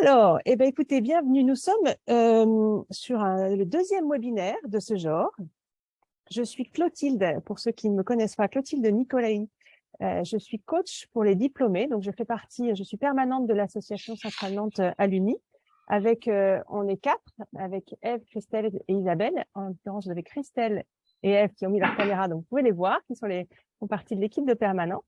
Alors, écoutez, bienvenue. Nous sommes sur le deuxième webinaire de ce genre. Je suis Clotilde, pour ceux qui ne me connaissent pas, Clotilde Nicolaï. Je suis coach pour les diplômés, donc je suis permanente de l'association Centrale Nantes à l'Uni. On est 4, avec Ève, Christelle et Isabelle. En l'occurrence, vous avez Christelle et Ève qui ont mis leur caméra, donc vous pouvez les voir, font partie de l'équipe de permanents.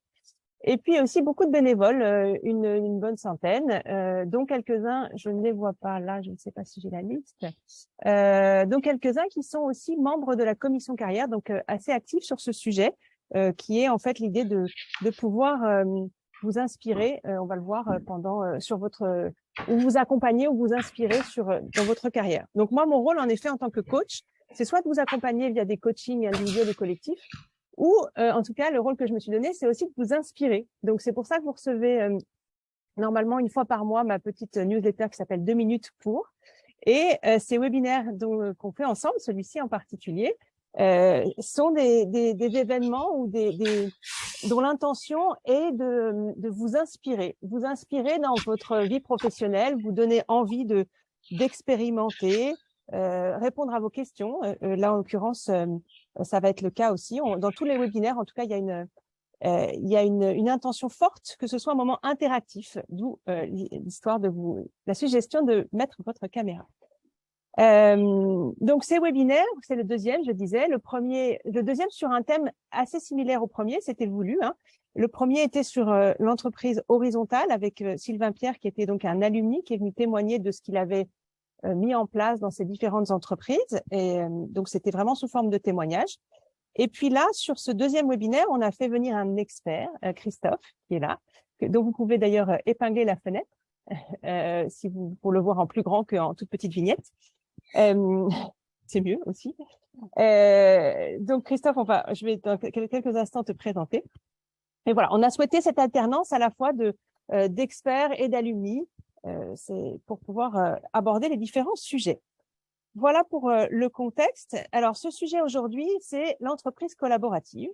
Et puis aussi beaucoup de bénévoles, une bonne centaine, dont quelques-uns, je ne les vois pas là, je ne sais pas si j'ai la liste, dont quelques-uns qui sont aussi membres de la commission carrière, donc assez actifs sur ce sujet, qui est en fait l'idée de pouvoir vous inspirer, on va le voir sur votre, ou vous accompagner ou vous inspirer dans votre carrière. Donc moi, mon rôle en effet en tant que coach, c'est soit de vous accompagner via des coachings individuels ou collectifs, ou en tout cas, le rôle que je me suis donné, c'est aussi de vous inspirer. Donc, c'est pour ça que vous recevez normalement une fois par mois ma petite newsletter qui s'appelle 2 minutes pour. Et ces webinaires qu'on fait ensemble, celui-ci en particulier, sont des événements dont l'intention est de vous inspirer dans votre vie professionnelle, vous donner envie d'expérimenter, répondre à vos questions. Là, en l'occurrence, ça va être le cas aussi. Dans tous les webinaires, en tout cas, il y a une intention forte que ce soit un moment interactif, d'où l'histoire la suggestion de mettre votre caméra. Donc, ces webinaires, c'est le deuxième, je disais. Le deuxième sur un thème assez similaire au premier, c'était voulu. Le premier était sur l'entreprise horizontale avec Sylvain Pierre, qui était donc un alumni qui est venu témoigner de ce qu'il avait mis en place dans ces différentes entreprises. Et donc, c'était vraiment sous forme de témoignage. Et puis là, sur ce deuxième webinaire, on a fait venir un expert, Christophe, qui est là, dont vous pouvez d'ailleurs épingler la fenêtre, pour le voir en plus grand qu'en toute petite vignette. C'est mieux aussi. Donc, Christophe, je vais dans quelques instants te présenter. Et voilà, on a souhaité cette alternance à la fois d'experts et d'alumni, c'est pour pouvoir aborder les différents sujets. Voilà pour le contexte. Alors, ce sujet aujourd'hui, c'est l'entreprise collaborative.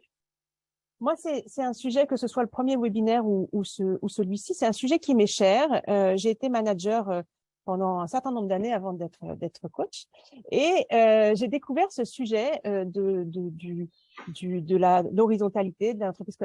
Moi, c'est un sujet, que ce soit le premier webinaire ou celui-ci, c'est un sujet qui m'est cher. J'ai été manager pendant un certain nombre d'années avant d'être coach. Et j'ai découvert ce sujet de l'horizontalité, de l'entreprise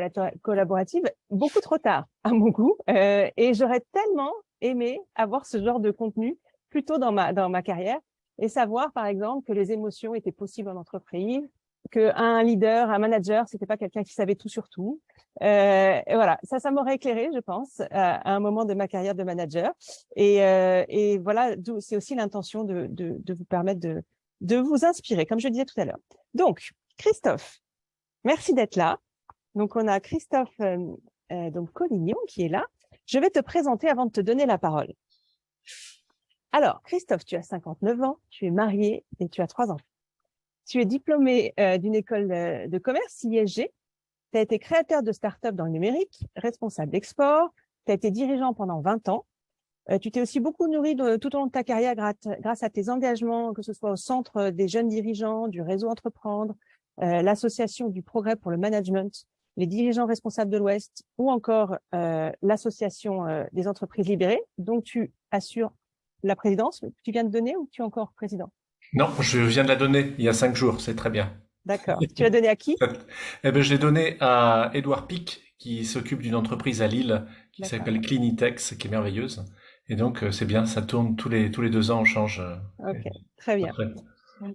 collaborative, beaucoup trop tard, à mon goût. Et j'aurais tellement aimé avoir ce genre de contenu plus tôt dans ma carrière et savoir, par exemple, que les émotions étaient possibles en entreprise, qu'un leader, un manager, c'était pas quelqu'un qui savait tout sur tout. Et voilà, ça m'aurait éclairé, je pense, à un moment de ma carrière de manager. Et voilà, c'est aussi l'intention de vous permettre de vous inspirer, comme je le disais tout à l'heure. Donc, Christophe, merci d'être là. Donc, on a Christophe donc Collignon qui est là. Je vais te présenter avant de te donner la parole. Alors, Christophe, tu as 59 ans, tu es marié et tu as 3 enfants. Tu es diplômé d'une école de commerce, ISG. Tu as été créateur de start-up dans le numérique, responsable d'export. Tu as été dirigeant pendant 20 ans. Tu t'es aussi beaucoup nourri tout au long de ta carrière grâce à tes engagements, que ce soit au Centre des jeunes dirigeants, du réseau Entreprendre, l'Association du progrès pour le management, les dirigeants responsables de l'Ouest ou encore l'Association des entreprises libérées. Donc, tu assures la présidence. Tu viens de donner ou tu es encore président? Non, je viens de la donner il y a 5 jours, c'est très bien. D'accord. Tu l'as donné à qui? Eh ben, je l'ai donné à Édouard Pic, qui s'occupe d'une entreprise à Lille, qui D'accord. s'appelle Clinitex, qui est merveilleuse. Et donc, c'est bien, ça tourne tous les 2 ans, on change. Ok, très bien. Après.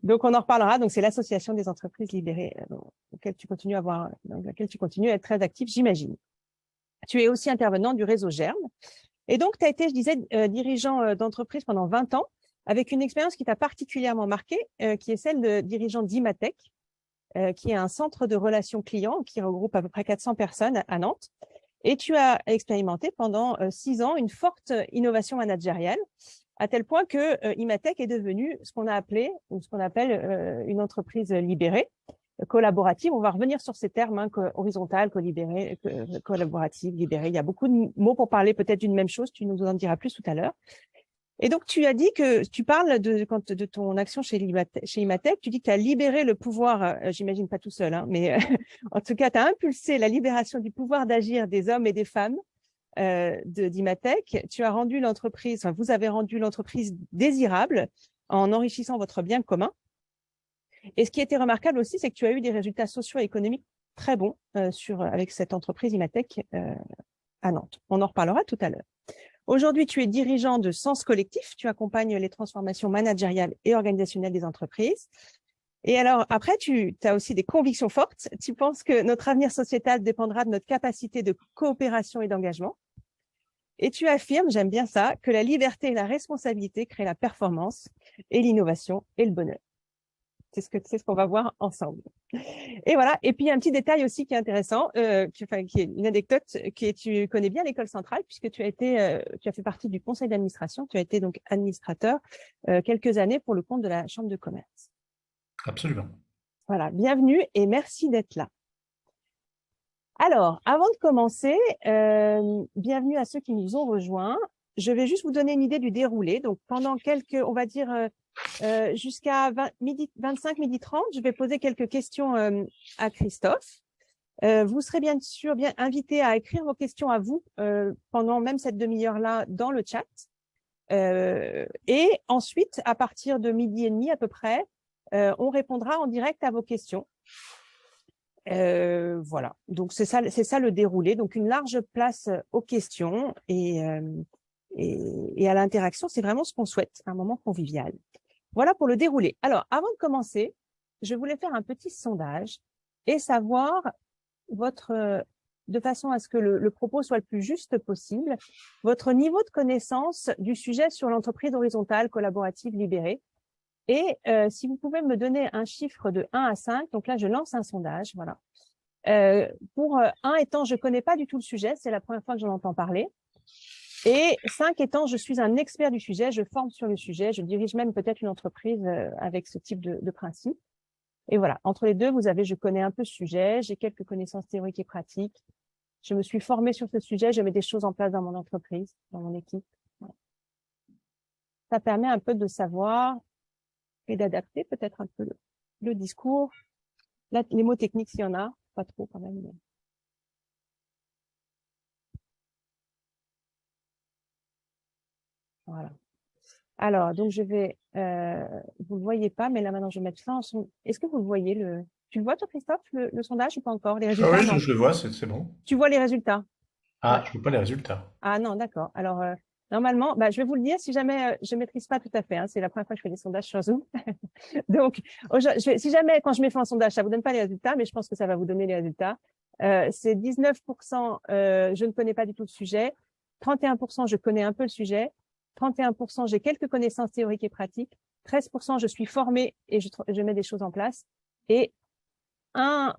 Donc, on en reparlera. Donc, c'est l'association des entreprises libérées dans laquelle tu continues à être très actif, j'imagine. Tu es aussi intervenant du réseau Germe. Et donc, tu as été, je disais, dirigeant d'entreprise pendant 20 ans, avec une expérience qui t'a particulièrement marqué, qui est celle de dirigeant d'Imatech, qui est un centre de relations clients qui regroupe à peu près 400 personnes à Nantes. Et tu as expérimenté pendant 6 ans une forte innovation managériale, à tel point que Imatech est devenu ce qu'on appelle une entreprise libérée, collaborative. On va revenir sur ces termes, horizontale, co-libérée, collaborative, libérée. Il y a beaucoup de mots pour parler peut-être d'une même chose. Tu nous en diras plus tout à l'heure. Et donc, tu as dit que tu parles de ton action chez Imatech, tu dis que tu as libéré le pouvoir, j'imagine pas tout seul, mais en tout cas, tu as impulsé la libération du pouvoir d'agir des hommes et des femmes d'Imatech, tu as rendu l'entreprise, enfin, vous avez rendu l'entreprise désirable en enrichissant votre bien commun. Et ce qui était remarquable aussi, c'est que tu as eu des résultats sociaux et économiques très bons avec cette entreprise Imatech à Nantes. On en reparlera tout à l'heure. Aujourd'hui, tu es dirigeant de Sens Collectif. Tu accompagnes les transformations managériales et organisationnelles des entreprises. Et alors, après, tu as aussi des convictions fortes. Tu penses que notre avenir sociétal dépendra de notre capacité de coopération et d'engagement. Et tu affirmes, j'aime bien ça, que la liberté et la responsabilité créent la performance et l'innovation et le bonheur. C'est ce qu'on va voir ensemble. Et voilà. Et puis, il y a un petit détail aussi qui est intéressant, qui est une anecdote, tu connais bien l'école centrale puisque tu as fait partie du conseil d'administration. Tu as été donc administrateur quelques années pour le compte de la Chambre de commerce. Absolument. Voilà. Bienvenue et merci d'être là. Alors, avant de commencer, bienvenue à ceux qui nous ont rejoints. Je vais juste vous donner une idée du déroulé. Donc, pendant on va dire, jusqu'à 25h30, je vais poser quelques questions à Christophe. Vous serez bien sûr bien invité à écrire vos questions à vous pendant même cette demi-heure-là dans le chat. Et ensuite, à partir de 12h30 à peu près, on répondra en direct à vos questions. Voilà, donc c'est ça le déroulé. Donc une large place aux questions et à l'interaction. C'est vraiment ce qu'on souhaite, un moment convivial. Voilà pour le déroulé. Alors, avant de commencer, je voulais faire un petit sondage et savoir de façon à ce que le propos soit le plus juste possible, votre niveau de connaissance du sujet sur l'entreprise horizontale, collaborative, libérée. Et si vous pouvez me donner un chiffre de 1 à 5, donc là, je lance un sondage, voilà. Pour 1 étant, je connais pas du tout le sujet, c'est la première fois que j'en entends parler. Et 5 étant, je suis un expert du sujet, je forme sur le sujet, je dirige même peut-être une entreprise avec ce type de principe. Et voilà, entre les deux, vous avez, je connais un peu ce sujet, j'ai quelques connaissances théoriques et pratiques, je me suis formée sur ce sujet, je mets des choses en place dans mon entreprise, dans mon équipe. Voilà. Ça permet un peu de savoir et d'adapter peut-être un peu le discours. Là, les mots techniques, s'il y en a, pas trop quand même. Mais... Voilà. Alors, donc je vais, vous le voyez pas, mais là maintenant je vais mettre ça en son. Est-ce que vous le voyez Tu le vois toi, Christophe, le sondage ou pas encore? Les Ah résultats, oui, non? je le vois, c'est bon. Tu vois les résultats? Ah, Ouais. je vois pas les résultats. Ah non, d'accord. Alors normalement, je vais vous le dire si jamais je maîtrise pas tout à fait. Hein, c'est la première fois que je fais des sondages sur Zoom. Donc, si jamais quand je mets fin au sondage, ça vous donne pas les résultats, mais je pense que ça va vous donner les résultats. C'est 19%, je ne connais pas du tout le sujet. 31%, je connais un peu le sujet. 31%, j'ai quelques connaissances théoriques et pratiques. 13%, je suis formée et je mets des choses en place. Et 1%,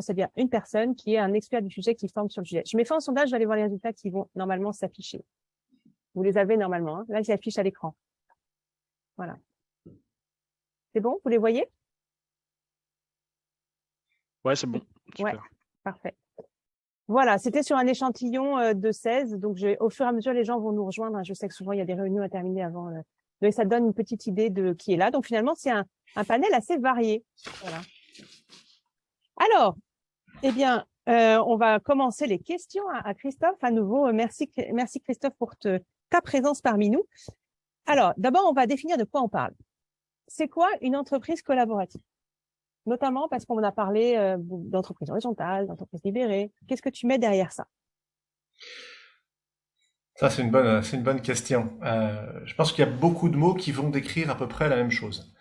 c'est-à-dire une personne qui est un expert du sujet qui forme sur le sujet. Je mets fin au sondage, vous allez voir les résultats qui vont normalement s'afficher. Vous les avez normalement. Hein. Là, ils s'affichent à l'écran. Voilà. C'est bon? Vous les voyez? Ouais, c'est bon. Super. Ouais, parfait. Voilà, c'était sur un échantillon de 16. Donc, au fur et à mesure, les gens vont nous rejoindre. Je sais que souvent, il y a des réunions à terminer avant. Mais ça donne une petite idée de qui est là. Donc, finalement, c'est un panel assez varié. Voilà. Alors, eh bien, on va commencer les questions à Christophe. À nouveau, merci Christophe pour ta présence parmi nous. Alors, d'abord, on va définir de quoi on parle. C'est quoi une entreprise collaborative? Notamment parce qu'on a parlé d'entreprise horizontale, d'entreprise libérée. Qu'est-ce que tu mets derrière ça? Ça, c'est une bonne question. Je pense qu'il y a beaucoup de mots qui vont décrire à peu près la même chose.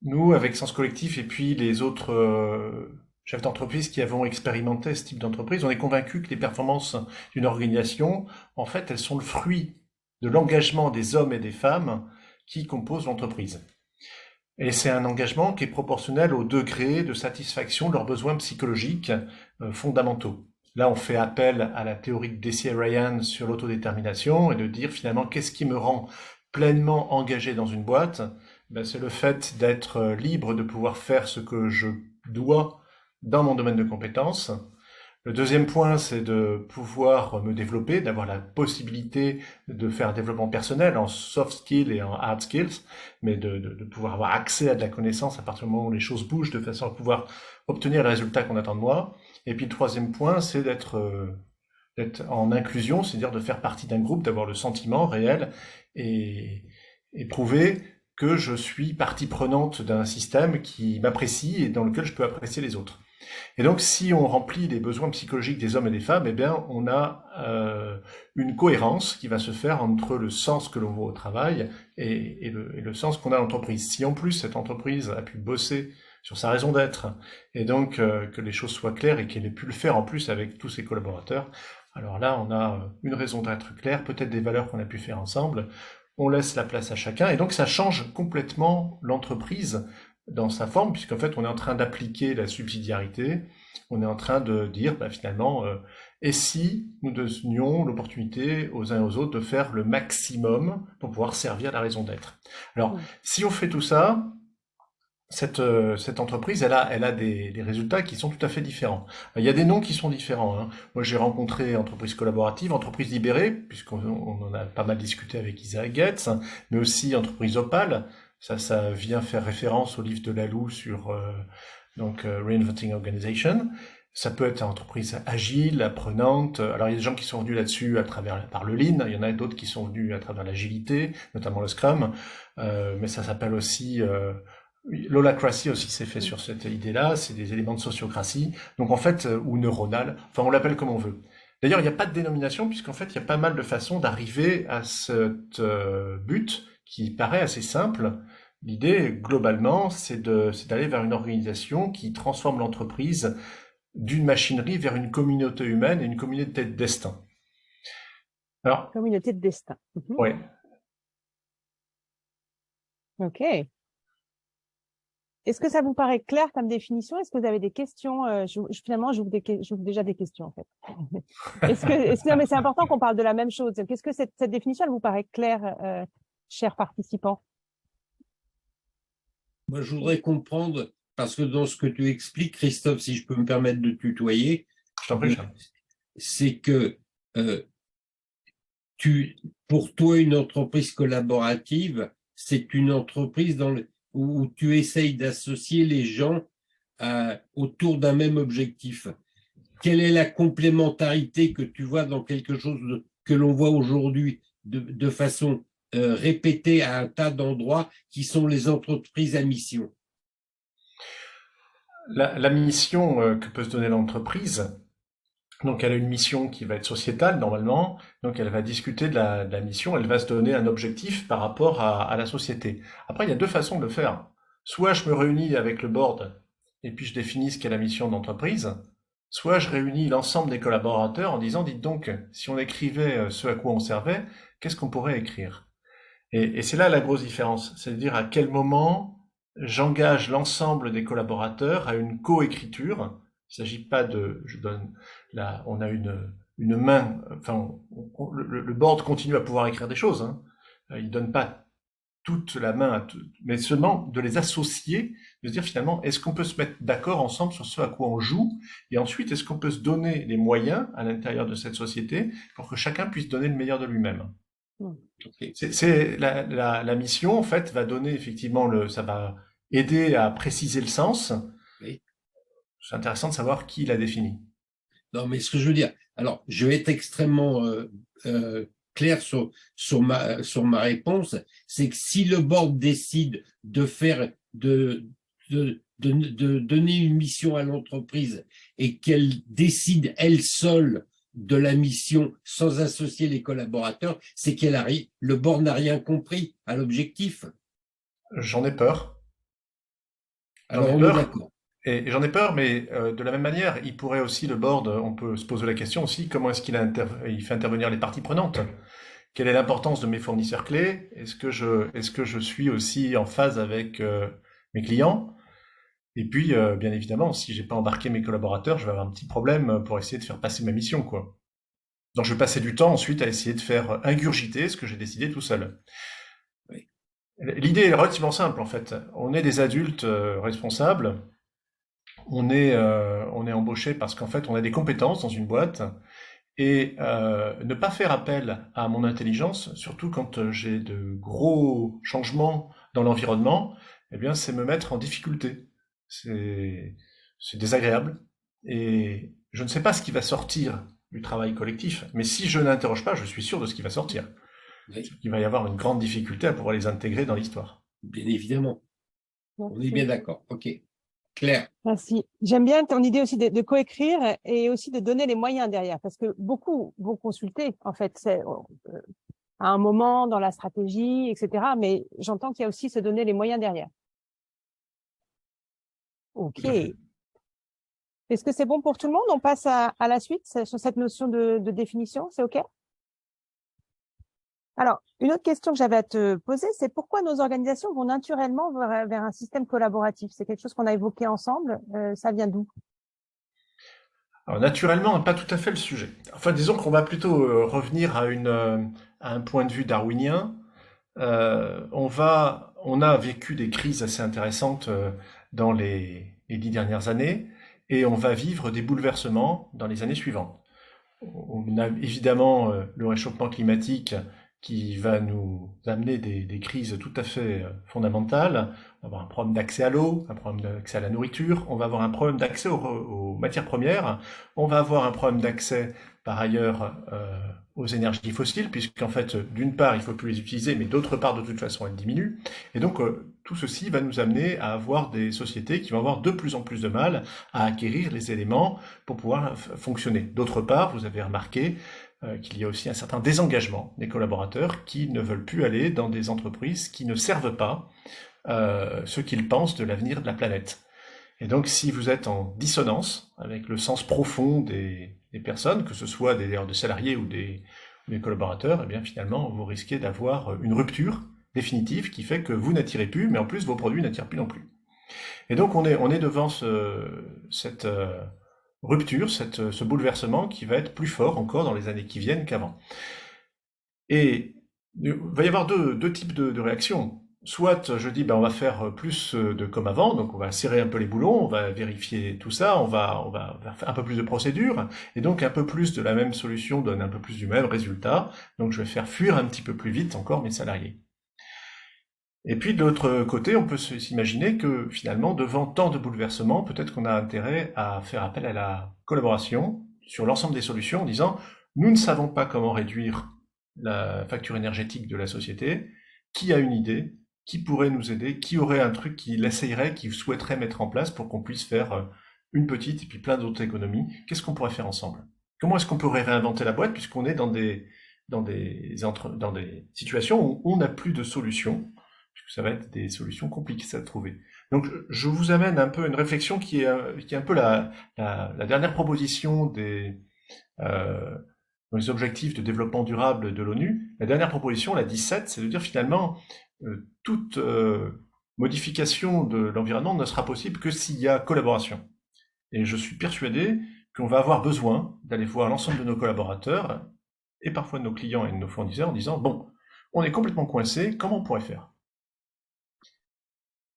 Nous, avec Sens Collectif et puis les autres chefs d'entreprise qui avons expérimenté ce type d'entreprise, on est convaincus que les performances d'une organisation, en fait, elles sont le fruit de l'engagement des hommes et des femmes qui composent l'entreprise. Et c'est un engagement qui est proportionnel au degré de satisfaction de leurs besoins psychologiques fondamentaux. Là, on fait appel à la théorie de Deci et Ryan sur l'autodétermination et de dire finalement qu'est-ce qui me rend pleinement engagé dans une boîte. C'est le fait d'être libre de pouvoir faire ce que je dois dans mon domaine de compétences. Le deuxième point, c'est de pouvoir me développer, d'avoir la possibilité de faire un développement personnel en soft skills et en hard skills, mais de pouvoir avoir accès à de la connaissance à partir du moment où les choses bougent, de façon à pouvoir obtenir le résultat qu'on attend de moi. Et puis le troisième point, c'est d'être d'être en inclusion, c'est-à-dire de faire partie d'un groupe, d'avoir le sentiment réel et, et prouver que je suis partie prenante d'un système qui m'apprécie et dans lequel je peux apprécier les autres. Et donc, si on remplit les besoins psychologiques des hommes et des femmes, eh bien, on a une cohérence qui va se faire entre le sens que l'on voit au travail et le sens qu'on a à l'entreprise. Si en plus cette entreprise a pu bosser sur sa raison d'être et donc que les choses soient claires et qu'elle ait pu le faire en plus avec tous ses collaborateurs, alors là, on a une raison d'être claire, peut-être des valeurs qu'on a pu faire ensemble. On laisse la place à chacun et donc ça change complètement l'entreprise dans sa forme, puisqu'en fait, on est en train d'appliquer la subsidiarité, on est en train de dire, finalement, et si nous donnions l'opportunité aux uns et aux autres de faire le maximum pour pouvoir servir la raison d'être. Alors, si on fait tout ça, cette entreprise, elle a des résultats qui sont tout à fait différents. Il y a des noms qui sont différents, hein. Moi, j'ai rencontré entreprise collaborative, entreprise libérée, puisqu'on en a pas mal discuté avec Isaac Getz, mais aussi entreprise Opal. Ça vient faire référence au livre de Laloux sur Reinventing Organization. Ça peut être une entreprise agile, apprenante. Alors il y a des gens qui sont venus là-dessus par le Lean. Il y en a d'autres qui sont venus à travers l'agilité, notamment le Scrum. Mais ça s'appelle aussi l'holacracy aussi s'est fait sur cette idée-là. C'est des éléments de sociocratie. Donc en fait, ou neuronal. Enfin, on l'appelle comme on veut. D'ailleurs, il n'y a pas de dénomination puisqu'en fait, il y a pas mal de façons d'arriver à cet but qui paraît assez simple. L'idée, globalement, c'est d'aller vers une organisation qui transforme l'entreprise d'une machinerie vers une communauté humaine et une communauté de destin. Alors, communauté de destin. Oui. Ok. Est-ce que ça vous paraît clair comme définition? Est-ce que vous avez des questions? Finalement, j'ouvre déjà des questions, en fait. Non, mais c'est important qu'on parle de la même chose. Qu'est-ce que cette définition, elle vous paraît claire, chers participants? Moi, je voudrais comprendre, parce que dans ce que tu expliques, Christophe, si je peux me permettre de tutoyer, je t'en prie, c'est que pour toi, une entreprise collaborative, c'est une entreprise où tu essayes d'associer les gens autour d'un même objectif. Quelle est la complémentarité que tu vois dans quelque chose que l'on voit aujourd'hui de façon répétée à un tas d'endroits qui sont les entreprises à mission? La mission que peut se donner l'entreprise, donc elle a une mission qui va être sociétale normalement, donc elle va discuter de la mission, elle va se donner un objectif par rapport à la société. Après, il y a deux façons de le faire. Soit je me réunis avec le board et puis je définis ce qu'est la mission de l'entreprise, soit je réunis l'ensemble des collaborateurs en disant, dites donc, si on écrivait ce à quoi on servait, qu'est-ce qu'on pourrait écrire? Et c'est là la grosse différence, c'est-à-dire à quel moment j'engage l'ensemble des collaborateurs à une coécriture. Il ne s'agit pas on a une main, enfin, le board continue à pouvoir écrire des choses, hein. Il donne pas toute la main, mais seulement de les associer, de se dire finalement, est-ce qu'on peut se mettre d'accord ensemble sur ce à quoi on joue, et ensuite, est-ce qu'on peut se donner les moyens à l'intérieur de cette société pour que chacun puisse donner le meilleur de lui-même. Okay. C'est la mission, en fait, va donner effectivement ça va aider à préciser le sens. Oui. C'est intéressant de savoir qui l'a défini. Non, mais ce que je veux dire, alors, je vais être extrêmement clair sur ma réponse, c'est que si le board décide de donner une mission à l'entreprise et qu'elle décide elle seule de la mission sans associer les collaborateurs, c'est le board n'a rien compris à l'objectif. J'en ai peur. Alors on est d'accord. Et j'en ai peur, mais de la même manière, il pourrait aussi, le board, on peut se poser la question aussi, comment est-ce qu'il fait intervenir les parties prenantes? Quelle est l'importance de mes fournisseurs clés? Est-ce que je suis aussi en phase avec mes clients? Et puis, bien évidemment, si j'ai pas embarqué mes collaborateurs, je vais avoir un petit problème pour essayer de faire passer ma mission, quoi. Donc, je vais passer du temps ensuite à essayer de faire ingurgiter ce que j'ai décidé tout seul. Oui. L'idée est relativement simple, en fait. On est des adultes responsables. On est embauché parce qu'en fait, on a des compétences dans une boîte. Et ne pas faire appel à mon intelligence, surtout quand j'ai de gros changements dans l'environnement, eh bien, c'est me mettre en difficulté. C'est désagréable. Et je ne sais pas ce qui va sortir du travail collectif. Mais si je n'interroge pas, je suis sûr de ce qui va sortir. Oui, Il va y avoir une grande difficulté à pouvoir les intégrer dans l'histoire. bien évidemment. On est Merci. bien d'accord. OK. Claire. Merci. J'aime bien ton idée aussi de coécrire et aussi de donner les moyens derrière, parce que beaucoup vont consulter, en fait, c'est à un moment dans la stratégie, etc. Mais j'entends qu'il y a aussi se donner les moyens derrière. OK. Tout à fait. Est-ce que c'est bon pour tout le monde? On passe à la suite sur cette notion de définition, c'est OK? Alors, une autre question que j'avais à te poser, c'est pourquoi nos organisations vont naturellement vers un système collaboratif? C'est quelque chose qu'on a évoqué ensemble. Ça vient d'où? Alors naturellement, pas tout à fait le sujet. Enfin, disons qu'on va plutôt revenir à un point de vue darwinien. On a vécu des crises assez intéressantes dans les 10 dernières années, et on va vivre des bouleversements dans les années suivantes. On a évidemment le réchauffement climatique qui va nous amener des crises tout à fait fondamentales. On va avoir un problème d'accès à l'eau, un problème d'accès à la nourriture, on va avoir un problème d'accès aux matières premières, on va avoir un problème d'accès par ailleurs aux énergies fossiles, puisqu'en fait, d'une part, il ne faut plus les utiliser, mais d'autre part, de toute façon, elles diminuent. Et donc, tout ceci va nous amener à avoir des sociétés qui vont avoir de plus en plus de mal à acquérir les éléments pour pouvoir fonctionner. D'autre part, vous avez remarqué qu'il y a aussi un certain désengagement des collaborateurs qui ne veulent plus aller dans des entreprises qui ne servent pas ce qu'ils pensent de l'avenir de la planète. Et donc, si vous êtes en dissonance avec le sens profond des personnes, que ce soit des salariés ou des collaborateurs, eh bien finalement, vous risquez d'avoir une rupture définitive qui fait que vous n'attirez plus, mais en plus, vos produits n'attirent plus non plus. Et donc, on est devant cette rupture, ce bouleversement qui va être plus fort encore dans les années qui viennent qu'avant. Et il va y avoir deux types de réactions. Soit je dis, ben, on va faire plus de comme avant, donc on va serrer un peu les boulons, on va vérifier tout ça, on va faire un peu plus de procédures, et donc un peu plus de la même solution donne un peu plus du même résultat, donc je vais faire fuir un petit peu plus vite encore mes salariés. Et puis de l'autre côté, on peut s'imaginer que finalement, devant tant de bouleversements, peut-être qu'on a intérêt à faire appel à la collaboration sur l'ensemble des solutions en disant, nous ne savons pas comment réduire la facture énergétique de la société, qui a une idée, qui pourrait nous aider, qui aurait un truc qu'il essayerait, qu'il souhaiterait mettre en place pour qu'on puisse faire une petite et puis plein d'autres économies. Qu'est-ce qu'on pourrait faire ensemble? Comment est-ce qu'on pourrait réinventer la boîte puisqu'on est dans des situations où on n'a plus de solutions, puisque ça va être des solutions compliquées à trouver. Donc je vous amène un peu à une réflexion qui est un peu la dernière proposition dans les objectifs de développement durable de l'ONU. La dernière proposition, la 17, c'est de dire finalement toute modification de l'environnement ne sera possible que s'il y a collaboration. Et je suis persuadé qu'on va avoir besoin d'aller voir l'ensemble de nos collaborateurs et parfois de nos clients et de nos fournisseurs en disant, bon, on est complètement coincé, comment on pourrait faire?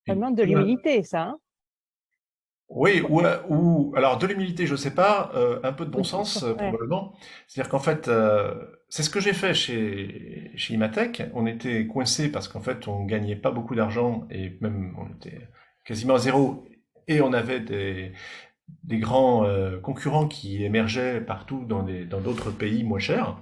Ça demande de l'humilité, ça. Hein? Oui, ou alors de l'humilité, je sais pas, un peu de bon sens probablement. C'est-à-dire qu'en fait, c'est ce que j'ai fait chez Imatech. On était coincé parce qu'en fait, on gagnait pas beaucoup d'argent et même on était quasiment à zéro. Et on avait des grands concurrents qui émergeaient partout dans d'autres pays moins chers.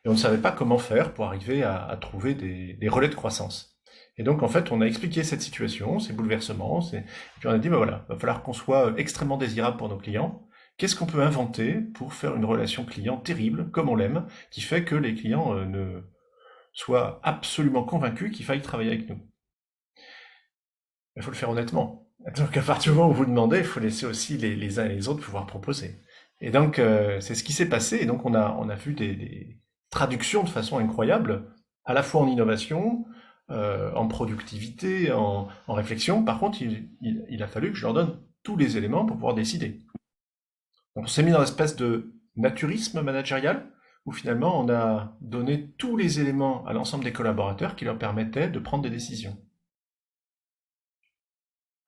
Et on ne savait pas comment faire pour arriver à trouver des relais de croissance. Et donc, en fait, on a expliqué cette situation, ces bouleversements, et puis on a dit, ben voilà, il va falloir qu'on soit extrêmement désirable pour nos clients. Qu'est-ce qu'on peut inventer pour faire une relation client terrible, comme on l'aime, qui fait que les clients ne soient absolument convaincus qu'il faille travailler avec nous? Il faut le faire honnêtement. Donc, à partir du moment où vous demandez, il faut laisser aussi les uns et les autres pouvoir proposer. Et donc, c'est ce qui s'est passé. Et donc, on a vu des traductions de façon incroyable, à la fois en innovation, en productivité, en réflexion. Par contre, il a fallu que je leur donne tous les éléments pour pouvoir décider. Donc, on s'est mis dans une espèce de naturisme managérial, où finalement, on a donné tous les éléments à l'ensemble des collaborateurs qui leur permettaient de prendre des décisions.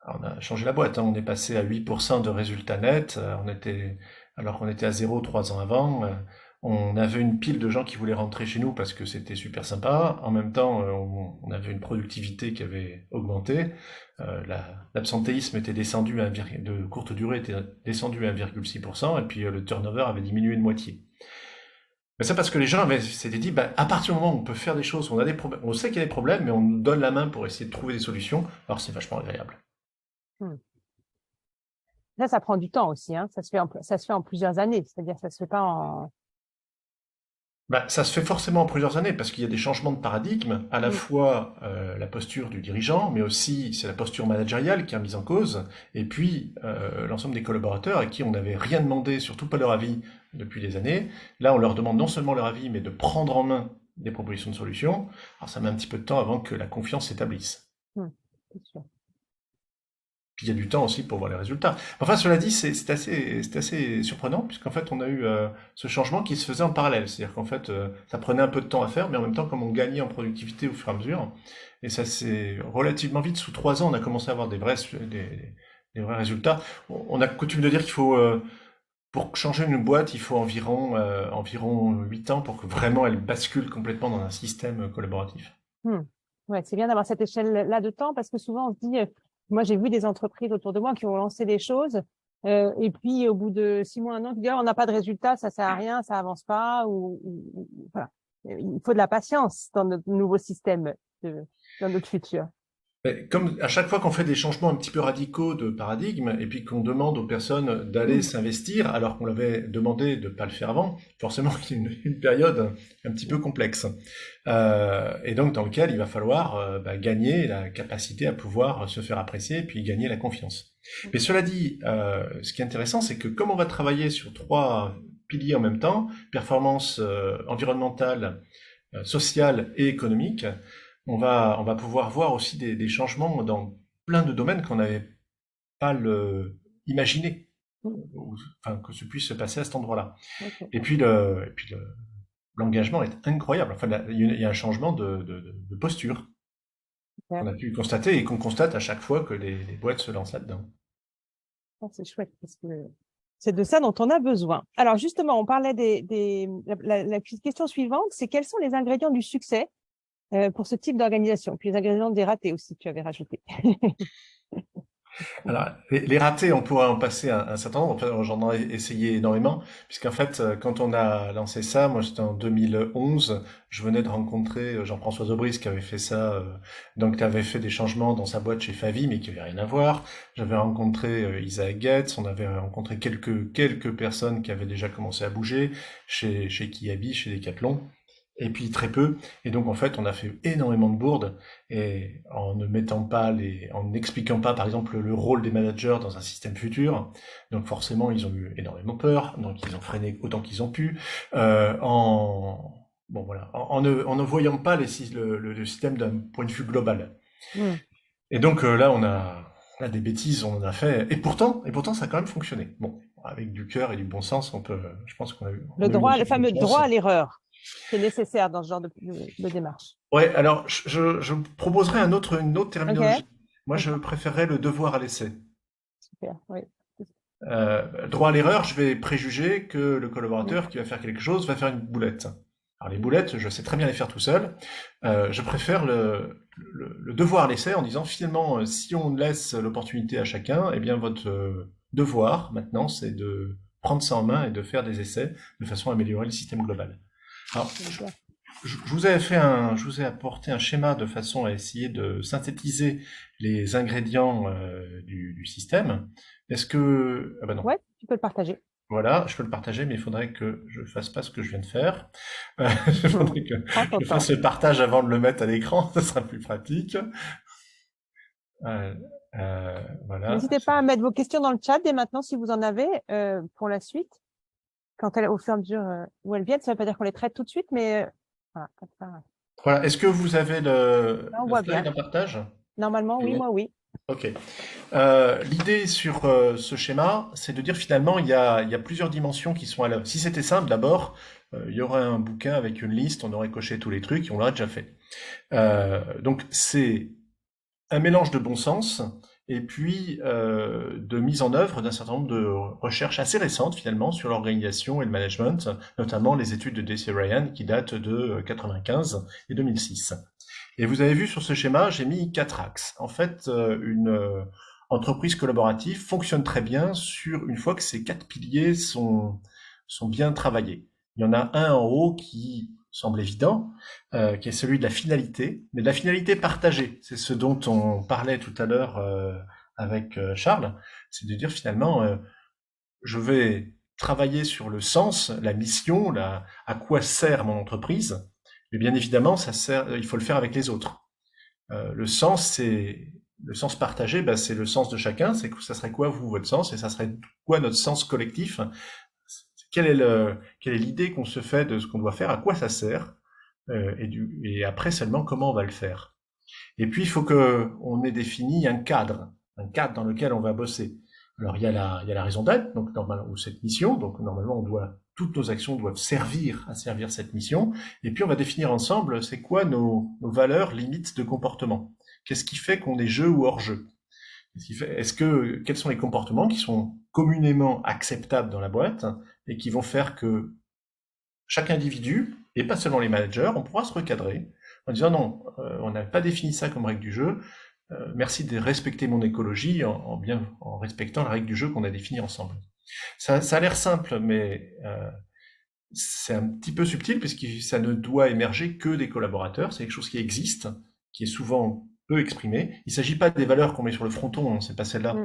Alors, on a changé la boîte, hein. On est passé à 8% de résultats nets, alors qu'on était à 0 3 ans avant. On avait une pile de gens qui voulaient rentrer chez nous parce que c'était super sympa. En même temps, on avait une productivité qui avait augmenté. L'absentéisme était descendu de courte durée était descendu à 1,6%, et puis le turnover avait diminué de moitié. Mais ça parce que les gens s'étaient dit, bah, à partir du moment où on peut faire des choses, on a des problèmes, on sait qu'il y a des problèmes, mais on nous donne la main pour essayer de trouver des solutions. Alors c'est vachement agréable. Ça prend du temps aussi, hein. Ça se fait en plusieurs années. C'est-à-dire, ça se fait pas en. Bah, ça se fait forcément en plusieurs années parce qu'il y a des changements de paradigme, à la fois la posture du dirigeant, mais aussi c'est la posture managériale qui est mise en cause, et puis l'ensemble des collaborateurs à qui on n'avait rien demandé, surtout pas leur avis depuis des années. Là, on leur demande non seulement leur avis, mais de prendre en main des propositions de solutions. Alors ça met un petit peu de temps avant que la confiance s'établisse. C'est sûr. Puis il y a du temps aussi pour voir les résultats. Enfin, cela dit, c'est assez surprenant, puisqu'en fait, on a eu ce changement qui se faisait en parallèle. C'est-à-dire qu'en fait, ça prenait un peu de temps à faire, mais en même temps, comme on gagnait en productivité au fur et à mesure, et ça c'est relativement vite, sous 3 ans, on a commencé à avoir des vrais résultats. On a coutume de dire qu'il faut, pour changer une boîte, il faut environ 8 ans pour que vraiment elle bascule complètement dans un système collaboratif. Ouais, c'est bien d'avoir cette échelle-là de temps parce que souvent on se dit, moi j'ai vu des entreprises autour de moi qui ont lancé des choses et puis au bout de 6 mois, 1 an, tu dis, on n'a pas de résultat, ça sert à rien, ça avance pas voilà. Il faut de la patience dans notre nouveau système, dans notre futur. Comme à chaque fois qu'on fait des changements un petit peu radicaux de paradigme, et puis qu'on demande aux personnes d'aller s'investir, alors qu'on l'avait demandé de ne pas le faire avant, forcément il y a une période un petit peu complexe. Et donc dans lequel il va falloir gagner la capacité à pouvoir se faire apprécier, et puis gagner la confiance. Mais cela dit, ce qui est intéressant, c'est que comme on va travailler sur 3 piliers en même temps, performance environnementale, sociale et économique, on va pouvoir voir aussi des changements dans plein de domaines qu'on n'avait pas imaginé, enfin, que ce puisse se passer à cet endroit-là. Okay. Et puis l'engagement est incroyable. Enfin, il y a un changement de posture qu'on a pu constater et qu'on constate à chaque fois que les boîtes se lancent là-dedans. C'est chouette parce que c'est de ça dont on a besoin. Alors justement, on parlait la question suivante, c'est quels sont les ingrédients du succès pour ce type d'organisation, puis les ingrédients des ratés aussi, tu avais rajouté. Alors, les ratés, on pourrait en passer un certain nombre. Enfin, j'en ai essayé énormément, puisqu'en fait, quand on a lancé ça, moi c'était en 2011, je venais de rencontrer Jean-François Aubry qui avait fait ça, donc qui avait fait des changements dans sa boîte chez Favi, mais qui n'avait rien à voir. J'avais rencontré Isaac Getz, on avait rencontré quelques personnes qui avaient déjà commencé à bouger, chez Kiabi, chez Decathlon. Et puis très peu. Et donc en fait, on a fait énormément de bourdes et en n'expliquant pas, par exemple, le rôle des managers dans un système futur. Donc forcément, ils ont eu énormément peur. Donc ils ont freiné autant qu'ils ont pu. En ne voyant pas le système d'un point de vue global. Et donc là, on a des bêtises, on en a fait. Et pourtant, ça a quand même fonctionné. Bon, avec du cœur et du bon sens, je pense qu'on a eu le fameux droit à l'erreur. C'est nécessaire dans ce genre de démarche. Ouais, alors je proposerais une autre terminologie. Okay. Moi, je préférerais le devoir à l'essai. Super, oui. Droit à l'erreur, je vais préjuger que le collaborateur qui va faire quelque chose va faire une boulette. Alors les boulettes, je sais très bien les faire tout seul. Je préfère le devoir à l'essai en disant finalement, si on laisse l'opportunité à chacun, eh bien votre devoir maintenant, c'est de prendre ça en main et de faire des essais de façon à améliorer le système global. Alors, je vous ai apporté un schéma de façon à essayer de synthétiser les ingrédients du système. Est-ce que... Ah ben non. Ouais, tu peux le partager. Voilà, je peux le partager, mais il faudrait que je fasse pas ce que je viens de faire. Il faudrait que je fasse le partage avant de le mettre à l'écran, ça sera plus pratique. Voilà. N'hésitez pas à mettre vos questions dans le chat dès maintenant si vous en avez pour la suite. Au fur et à mesure où elles viennent, ça ne veut pas dire qu'on les traite tout de suite, mais voilà, comme ça. Voilà. Est-ce que vous avez le slide en partage? Normalement, oui, moi oui. Ok. L'idée sur ce schéma, c'est de dire finalement, il y a plusieurs dimensions qui sont à l'œuvre. Si c'était simple, d'abord, il y aurait un bouquin avec une liste, on aurait coché tous les trucs et on l'aurait déjà fait. Donc c'est un mélange de bon sens et puis de mise en œuvre d'un certain nombre de recherches assez récentes finalement sur l'organisation et le management, notamment les études de J.C. Ryan qui datent de 95 et 2006. Et vous avez vu sur ce schéma, j'ai mis 4 axes. En fait, une entreprise collaborative fonctionne très bien une fois que ces 4 piliers sont bien travaillés. Il y en a un en haut qui semble évident, qui est celui de la finalité, mais de la finalité partagée. C'est ce dont on parlait tout à l'heure avec Charles, c'est de dire finalement, je vais travailler sur le sens, la mission, à quoi sert mon entreprise, mais bien évidemment, il faut le faire avec les autres. Le sens partagé, c'est le sens de chacun. Ça serait quoi vous, votre sens, et ça serait quoi notre sens collectif? Quelle est l'idée qu'on se fait de ce qu'on doit faire, à quoi ça sert, et après seulement comment on va le faire. Et puis il faut qu'on ait défini un cadre dans lequel on va bosser. Alors il y a la raison d'être, donc normalement, ou cette mission, donc normalement toutes nos actions doivent servir cette mission, et puis on va définir ensemble c'est quoi nos valeurs limites de comportement. Qu'est-ce qui fait qu'on est jeu ou hors jeu? Quels sont les comportements qui sont communément acceptables dans la boîte et qui vont faire que chaque individu, et pas seulement les managers, on pourra se recadrer en disant non, on n'a pas défini ça comme règle du jeu, merci de respecter mon écologie en respectant la règle du jeu qu'on a définie ensemble. Ça a l'air simple, mais c'est un petit peu subtil puisque ça ne doit émerger que des collaborateurs, c'est quelque chose qui existe, qui est souvent peu exprimé. Il ne s'agit pas des valeurs qu'on met sur le fronton, hein, c'est pas celle-là.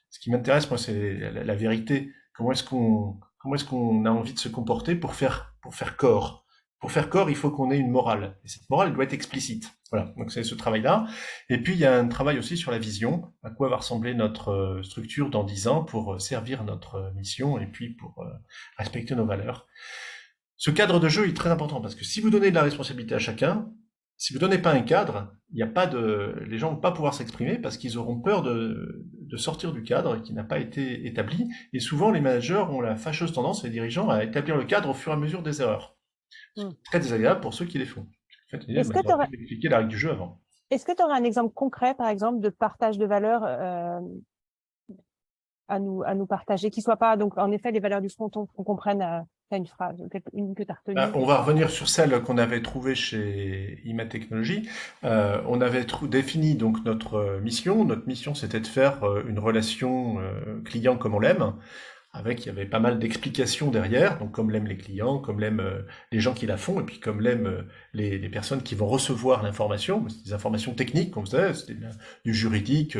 Ce qui m'intéresse, moi, c'est la vérité. Comment est-ce qu'on a envie de se comporter pour faire corps? Pour faire corps, il faut qu'on ait une morale. Et cette morale, elle doit être explicite. Voilà, donc c'est ce travail-là. Et puis, il y a un travail aussi sur la vision. À quoi va ressembler notre structure dans 10 ans pour servir notre mission et puis pour respecter nos valeurs. Ce cadre de jeu est très important parce que si vous donnez de la responsabilité à chacun, si vous donnez pas un cadre, les gens vont pas pouvoir s'exprimer parce qu'ils auront peur de sortir du cadre qui n'a pas été établi. Et souvent, les managers ont la fâcheuse tendance, les dirigeants, à établir le cadre au fur et à mesure des erreurs. C'est très désagréable pour ceux qui les font. En fait, ils doivent expliquer la règle du jeu avant. Est-ce que tu aurais un exemple concret, par exemple, de partage de valeurs à nous partager, qui soit pas, donc, en effet, les valeurs du fronton, qu'on comprenne une phrase, une que tu as retenue? On va revenir sur celle qu'on avait trouvée chez IMA Technologies. On avait défini donc notre mission. Notre mission, c'était de faire une relation client comme on l'aime. Il y avait pas mal d'explications derrière, donc comme l'aiment les clients, comme l'aiment les gens qui la font, et puis comme l'aiment les personnes qui vont recevoir l'information. C'est des informations techniques qu'on faisait, c'était du juridique,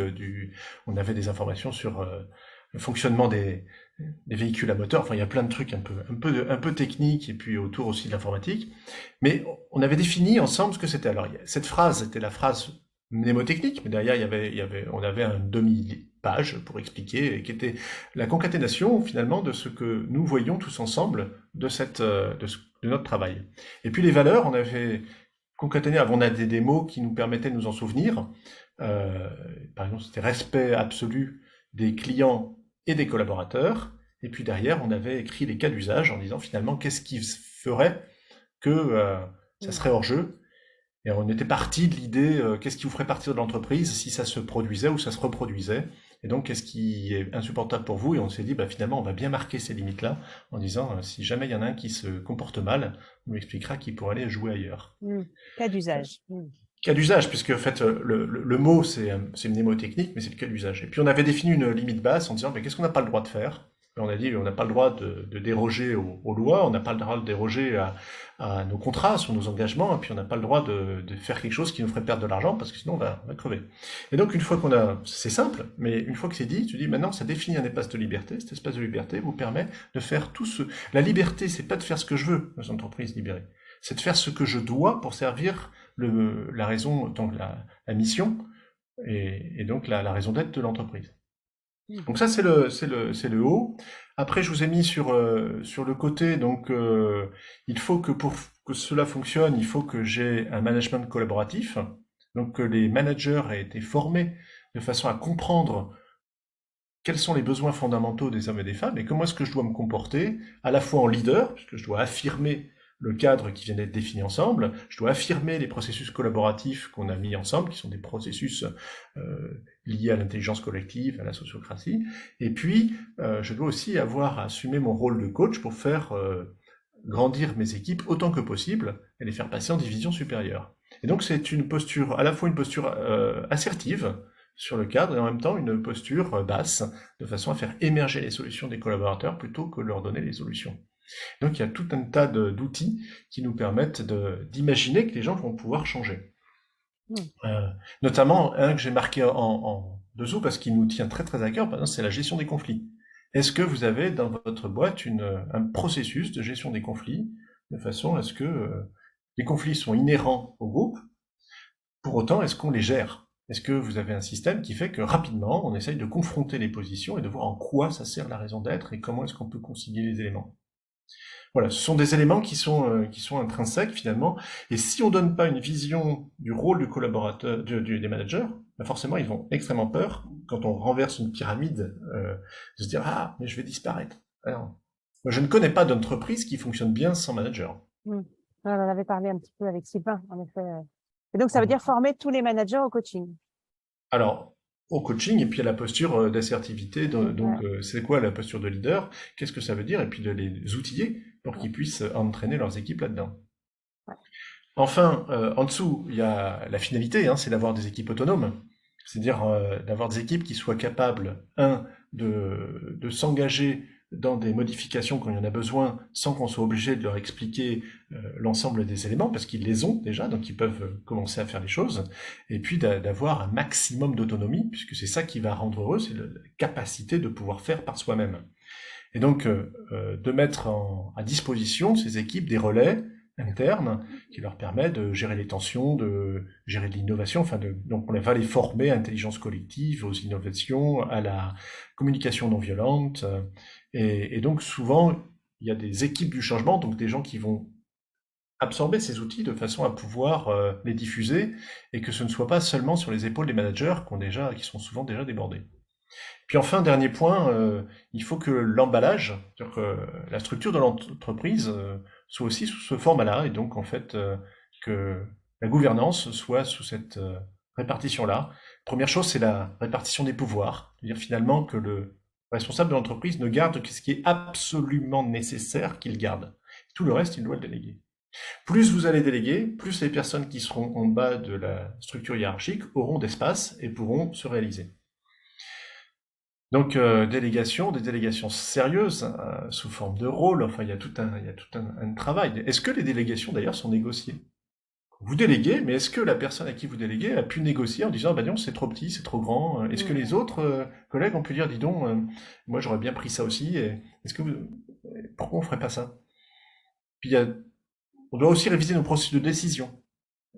on avait des informations sur le fonctionnement des véhicules à moteur. Enfin, il y a plein de trucs un peu techniques, et puis autour aussi de l'informatique. Mais on avait défini ensemble ce que c'était. Alors, cette phrase était la phrase mnémotechnique, mais derrière, on avait un demi-page pour expliquer, qui était la concaténation, finalement, de ce que nous voyons tous ensemble de notre travail. Et puis les valeurs, on avait concaténé, on a des mots qui nous permettaient de nous en souvenir. Par exemple, c'était respect absolu des clients et des collaborateurs. Et puis derrière, on avait écrit les cas d'usage en disant, finalement, qu'est-ce qui ferait que ça serait hors jeu? Et on était parti de l'idée, qu'est-ce qui vous ferait partir de l'entreprise si ça se produisait ou ça se reproduisait? Et donc, qu'est-ce qui est insupportable pour vous? Et on s'est dit, finalement, on va bien marquer ces limites-là en disant, si jamais il y en a un qui se comporte mal, on lui expliquera qu'il pourrait aller jouer ailleurs. Cas d'usage. Cas d'usage, puisque en fait, le mot, c'est mnémotechnique, mais c'est le cas d'usage. Et puis, on avait défini une limite basse en disant, qu'est-ce qu'on n'a pas le droit de faire? Et on a dit, on n'a pas le droit de déroger aux lois, on n'a pas le droit de déroger à nos contrats, sur nos engagements, et puis on n'a pas le droit de faire quelque chose qui nous ferait perdre de l'argent, parce que sinon on va crever. Et donc une fois c'est simple, mais une fois que c'est dit, tu dis maintenant ça définit un espace de liberté, cet espace de liberté vous permet de faire tout ce... La liberté, c'est pas de faire ce que je veux dans une entreprise libérée, c'est de faire ce que je dois pour servir la raison, donc la mission, et donc la raison d'être de l'entreprise. Donc ça c'est le haut. Après je vous ai mis sur le côté, donc il faut que pour que cela fonctionne, il faut que j'ai un management collaboratif, donc que les managers aient été formés de façon à comprendre quels sont les besoins fondamentaux des hommes et des femmes et comment est-ce que je dois me comporter, à la fois en leader, puisque je dois affirmer le cadre qui vient d'être défini ensemble, je dois affirmer les processus collaboratifs qu'on a mis ensemble, qui sont des processus liés à l'intelligence collective, à la sociocratie, et puis je dois aussi avoir à assumer mon rôle de coach pour faire grandir mes équipes autant que possible et les faire passer en division supérieure. Et donc c'est une posture, à la fois une posture assertive sur le cadre et en même temps une posture basse, de façon à faire émerger les solutions des collaborateurs plutôt que leur donner les solutions. Donc il y a tout un tas d'outils qui nous permettent d'imaginer que les gens vont pouvoir changer. Notamment un que j'ai marqué en dessous parce qu'il nous tient très très à cœur, par exemple, c'est la gestion des conflits. Est-ce que vous avez dans votre boîte un processus de gestion des conflits de façon à ce que les conflits sont inhérents au groupe? Pour autant, est-ce qu'on les gère? Est-ce que vous avez un système qui fait que rapidement, on essaye de confronter les positions et de voir en quoi ça sert la raison d'être et comment est-ce qu'on peut concilier les éléments? Voilà, ce sont des éléments qui sont intrinsèques finalement. Et si on donne pas une vision du rôle du collaborateur, des managers, ben forcément ils ont extrêmement peur quand on renverse une pyramide, de se dire ah mais je vais disparaître. Alors, moi, je ne connais pas d'entreprise qui fonctionne bien sans manager. On en avait parlé un petit peu avec Sylvain, en effet. Et donc, ça veut dire former tous les managers au coaching. Alors, au coaching, et puis à la posture d'assertivité. Donc, c'est quoi la posture de leader? Qu'est-ce que ça veut dire? Et puis de les outiller pour qu'ils puissent entraîner leurs équipes là-dedans. Enfin, en dessous, il y a la finalité, c'est d'avoir des équipes autonomes. C'est-à-dire d'avoir des équipes qui soient capables, de s'engager dans des modifications quand il y en a besoin, sans qu'on soit obligé de leur expliquer l'ensemble des éléments, parce qu'ils les ont déjà, donc ils peuvent commencer à faire les choses, et puis d'avoir un maximum d'autonomie, puisque c'est ça qui va rendre heureux, c'est la capacité de pouvoir faire par soi-même. Et donc, de mettre à disposition de ces équipes des relais internes qui leur permet de gérer les tensions, de gérer de l'innovation, donc on va les former à l'intelligence collective, aux innovations, à la communication non violente, et donc souvent il y a des équipes du changement, donc des gens qui vont absorber ces outils de façon à pouvoir les diffuser, et que ce ne soit pas seulement sur les épaules des managers qui sont souvent déjà débordés. Puis enfin, dernier point, il faut que l'emballage, c'est-à-dire que la structure de l'entreprise soit aussi sous ce format-là, et donc en fait que la gouvernance soit sous cette répartition-là. Première chose, c'est la répartition des pouvoirs, c'est-à-dire finalement que le responsable de l'entreprise ne garde que ce qui est absolument nécessaire qu'il garde. Tout le reste, il doit le déléguer. Plus vous allez déléguer, plus les personnes qui seront en bas de la structure hiérarchique auront d'espace et pourront se réaliser. Donc, des délégations sérieuses, sous forme de rôle, enfin, il y a tout un travail. Est-ce que les délégations, d'ailleurs, sont négociées? Vous déléguez, mais est-ce que la personne à qui vous déléguez a pu négocier en disant, bah non, c'est trop petit, c'est trop grand? Est-ce que les autres collègues ont pu dire, dis donc, moi j'aurais bien pris ça aussi, et pourquoi on ferait pas ça? Puis on doit aussi réviser nos processus de décision.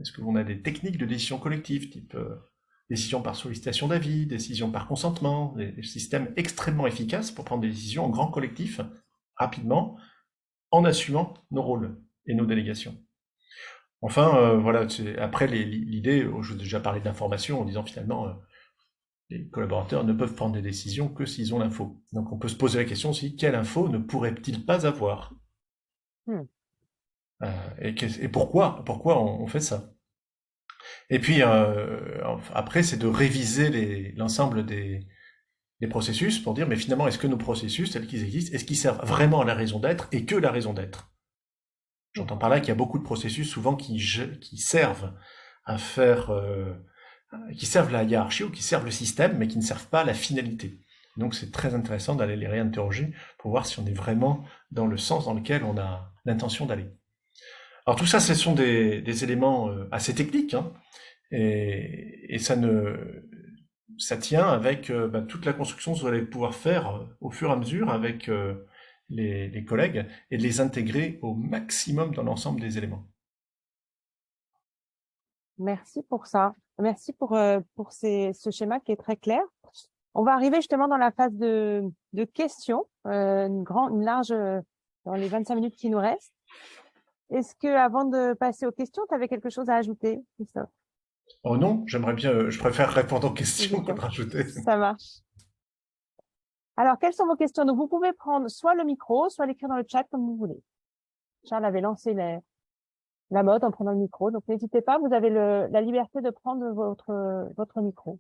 Est-ce qu'on a des techniques de décision collective, type décision par sollicitation d'avis, décision par consentement, des systèmes extrêmement efficaces pour prendre des décisions en grand collectif, rapidement, en assumant nos rôles et nos délégations. Enfin, voilà, après l'idée, je vous ai déjà parlé d'information en disant finalement, les collaborateurs ne peuvent prendre des décisions que s'ils ont l'info. Donc on peut se poser la question aussi, quelle info ne pourrait-il pas avoir? Et pourquoi on fait ça? Et puis après, c'est de réviser l'ensemble des processus pour dire, mais finalement, est-ce que nos processus, tels qu'ils existent, est-ce qu'ils servent vraiment à la raison d'être et que la raison d'être? J'entends par là qu'il y a beaucoup de processus souvent qui servent à faire, qui servent la hiérarchie ou qui servent le système, mais qui ne servent pas la finalité. Donc c'est très intéressant d'aller les réinterroger pour voir si on est vraiment dans le sens dans lequel on a l'intention d'aller. Alors tout ça, ce sont des éléments assez techniques, et ça tient avec toute la construction que vous allez pouvoir faire au fur et à mesure avec les collègues et de les intégrer au maximum dans l'ensemble des éléments. Merci pour ça. Merci pour ce schéma qui est très clair. On va arriver justement dans la phase de questions, une large dans les 25 minutes qui nous restent. Est-ce que, avant de passer aux questions, tu avais quelque chose à ajouter, Christophe? Oh non, j'aimerais bien, je préfère répondre aux questions que de rajouter. Ça marche. Alors, quelles sont vos questions? Donc, vous pouvez prendre soit le micro, soit l'écrire dans le chat comme vous voulez. Charles avait lancé la mode en prenant le micro. Donc, n'hésitez pas, vous avez la liberté de prendre votre micro.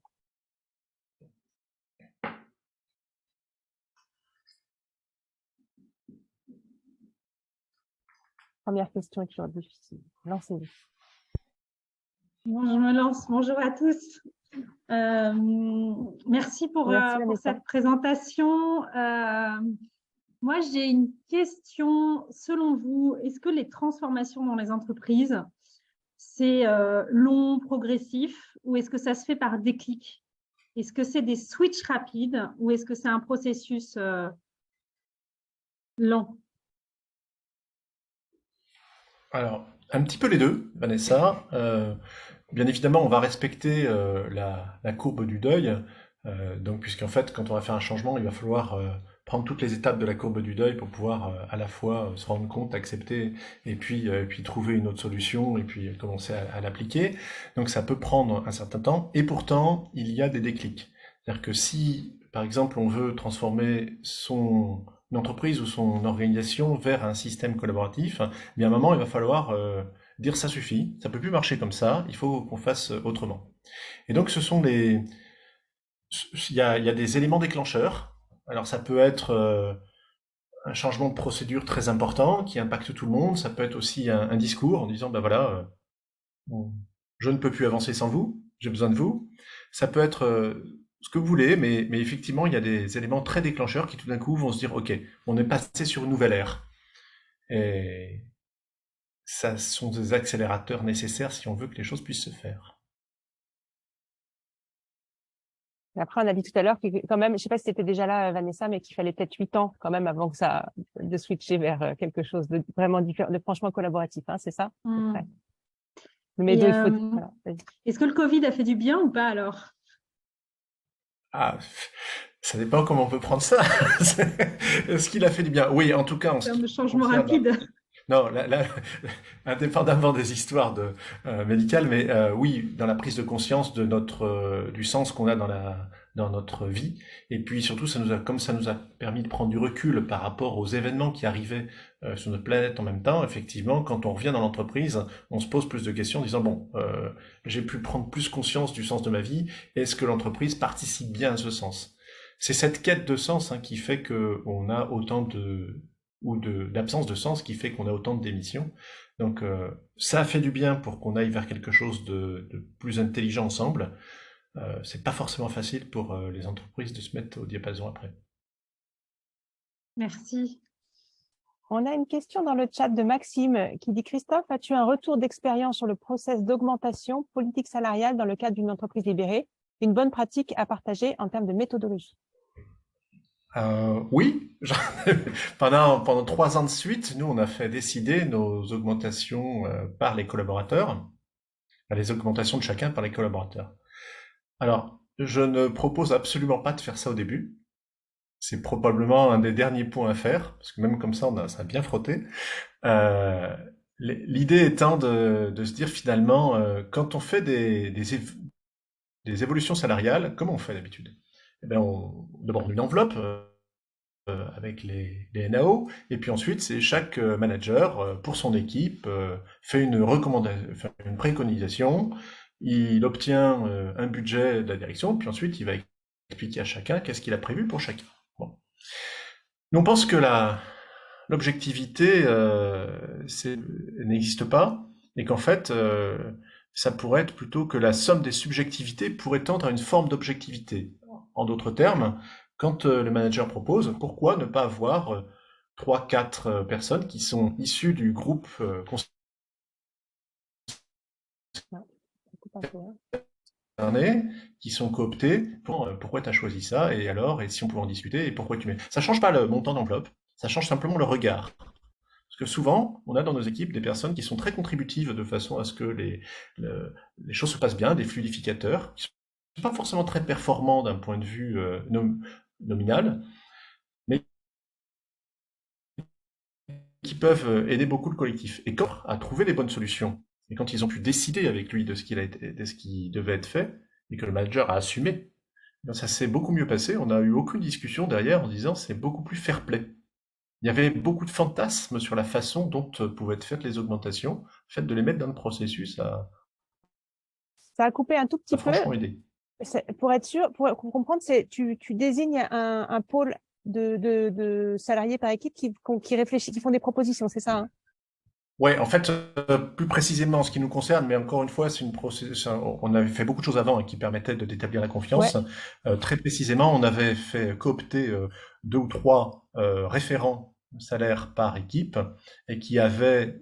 Première question est toujours difficile. Lancez-vous. Bon, je me lance. Bonjour à tous. Merci pour cette présentation. Moi, j'ai une question. Selon vous, est-ce que les transformations dans les entreprises, c'est long, progressif, ou est-ce que ça se fait par déclic? Est-ce que c'est des switches rapides ou est-ce que c'est un processus lent? Alors, un petit peu les deux, Vanessa. Bien évidemment, on va respecter la courbe du deuil. Donc, puisqu'en fait, quand on va faire un changement, il va falloir prendre toutes les étapes de la courbe du deuil pour pouvoir à la fois se rendre compte, accepter, et puis trouver une autre solution, et puis commencer à l'appliquer. Donc, ça peut prendre un certain temps, et pourtant, il y a des déclics. C'est-à-dire que si, par exemple, on veut transformer son entreprise ou son organisation vers un système collaboratif, bien à un moment, il va falloir dire ça suffit, ça peut plus marcher comme ça, il faut qu'on fasse autrement. Et donc, il y a des éléments déclencheurs. Alors, ça peut être un changement de procédure très important qui impacte tout le monde. Ça peut être aussi un discours en disant, ben voilà, je ne peux plus avancer sans vous, j'ai besoin de vous. Ça peut être ce que vous voulez, mais effectivement, il y a des éléments très déclencheurs qui tout d'un coup vont se dire, ok, on est passé sur une nouvelle ère. Et ça sont des accélérateurs nécessaires si on veut que les choses puissent se faire. Et après, on a dit tout à l'heure que quand même, je ne sais pas si c'était déjà là, Vanessa, mais qu'il fallait peut-être 8 ans quand même avant que ça de switcher vers quelque chose de vraiment différent, de franchement collaboratif, hein, c'est ça? Mais il faut... voilà, est-ce que le Covid a fait du bien ou pas alors? Ah, ça dépend comment on peut prendre ça. Est-ce qu'il a fait du bien? Oui, en tout cas, en ce qui changement rapide. Non, là, indépendamment des histoires médicales, mais oui, dans la prise de conscience de du sens qu'on a dans notre vie, et puis surtout, comme ça nous a permis de prendre du recul par rapport aux événements qui arrivaient sur notre planète en même temps. Effectivement, quand on revient dans l'entreprise, on se pose plus de questions en disant bon, j'ai pu prendre plus conscience du sens de ma vie. Est-ce que l'entreprise participe bien à ce sens? C'est cette quête de sens qui fait que on a autant d'absence de sens qui fait qu'on a autant de démissions. Donc ça a fait du bien pour qu'on aille vers quelque chose de plus intelligent ensemble. C'est pas forcément facile pour les entreprises de se mettre au diapason après. Merci. On a une question dans le chat de Maxime qui dit « Christophe, as-tu un retour d'expérience sur le process d'augmentation politique salariale dans le cadre d'une entreprise libérée? Une bonne pratique à partager en termes de méthodologie ?» Oui, pendant 3 ans de suite, nous, on a fait décider nos augmentations par les collaborateurs, les augmentations de chacun par les collaborateurs. Alors, je ne propose absolument pas de faire ça au début. C'est probablement un des derniers points à faire, parce que même comme ça, ça a bien frotté. L'idée étant de se dire finalement, quand on fait des évolutions salariales, comment on fait d'habitude? Eh bien, on demande une enveloppe avec les NAO, et puis ensuite, c'est chaque manager, pour son équipe, fait une préconisation, il obtient un budget de la direction, puis ensuite, il va expliquer à chacun qu'est-ce qu'il a prévu pour chacun. Bon. Nous, on pense que l'objectivité n'existe pas, et qu'en fait, ça pourrait être plutôt que la somme des subjectivités pourrait tendre à une forme d'objectivité. En d'autres termes, quand le manager propose, pourquoi ne pas avoir 3-4 personnes qui sont issues du groupe concerné, qui sont cooptés, pourquoi tu as choisi ça, et alors, et si on pouvait en discuter, et pourquoi tu mets... Ça change pas le montant d'enveloppe, ça change simplement le regard. Parce que souvent, on a dans nos équipes des personnes qui sont très contributives de façon à ce que les choses se passent bien, des fluidificateurs, qui ne sont pas forcément très performants d'un point de vue nominal, mais qui peuvent aider beaucoup le collectif. Et quand à trouver les bonnes solutions, et quand ils ont pu décider avec lui de ce qui devait être fait, et que le manager a assumé, ça s'est beaucoup mieux passé. On n'a eu aucune discussion derrière en disant c'est beaucoup plus fair play. il y avait beaucoup de fantasmes sur la façon dont pouvaient être faites les augmentations. Le fait de les mettre dans le processus Ça a coupé un tout petit a peu. franchement aidé. Pour être sûr, pour comprendre, tu désignes un pôle de salariés par équipe qui réfléchissent, qui font des propositions, c'est ça, hein? Ouais, en fait, plus précisément en ce qui nous concerne, mais encore une fois, on avait fait beaucoup de choses avant qui permettaient d'établir la confiance. Ouais. Très précisément, on avait fait coopter 2 ou 3 référents salaires par équipe et qui avaient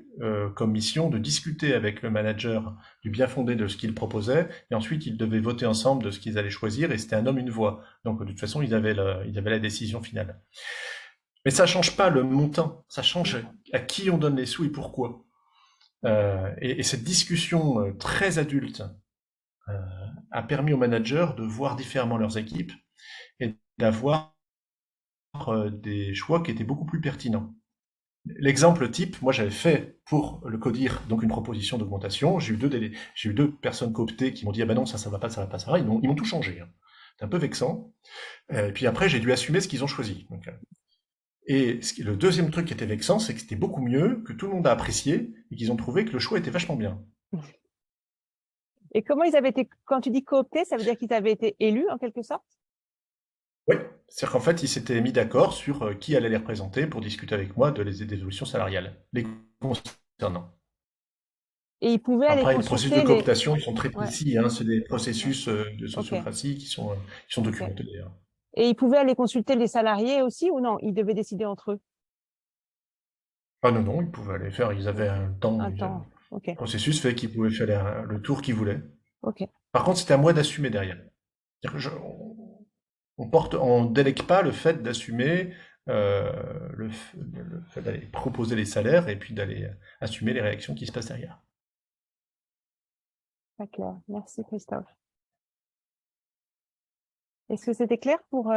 comme mission de discuter avec le manager du bien fondé de ce qu'il proposait et ensuite ils devaient voter ensemble de ce qu'ils allaient choisir et c'était un homme, une voix. Donc de toute façon, ils avaient la décision finale. Mais ça change pas le montant, ça change à qui on donne les sous et pourquoi. Et cette discussion très adulte a permis aux managers de voir différemment leurs équipes et d'avoir des choix qui étaient beaucoup plus pertinents. L'exemple type, moi j'avais fait pour le CODIR donc une proposition d'augmentation. J'ai eu deux personnes cooptées qui m'ont dit ah ben non ça va pas, ça va pas, ça va. Ils m'ont tout changé. Hein. C'est un peu vexant. Et puis après j'ai dû assumer ce qu'ils ont choisi. Donc, et le deuxième truc qui était vexant, c'est que c'était beaucoup mieux, que tout le monde a apprécié, et qu'ils ont trouvé que le choix était vachement bien. Et comment ils avaient été, quand tu dis cooptés, ça veut dire qu'ils avaient été élus en quelque sorte? Oui, c'est-à-dire qu'en fait, ils s'étaient mis d'accord sur qui allait les représenter pour discuter avec moi des évolutions salariales, les concernant. Et ils pouvaient aller Après, les processus consulter de cooptation, ils sont très Ouais. précis, hein, c'est des processus de Ok. sociocratie qui sont documentés d'ailleurs. Et ils pouvaient aller consulter les salariés aussi ou non? Ils devaient décider entre eux? Ah non, non, ils pouvaient aller faire, ils avaient un temps. Un temps. Ok. Le processus fait qu'ils pouvaient faire le tour qu'ils voulaient. Ok. Par contre, c'était à moi d'assumer derrière. C'est-à-dire que on délègue pas le fait d'assumer le fait d'aller proposer les salaires et puis d'aller assumer les réactions qui se passent derrière. Très clair. Merci Christophe. Est-ce que c'était clair pour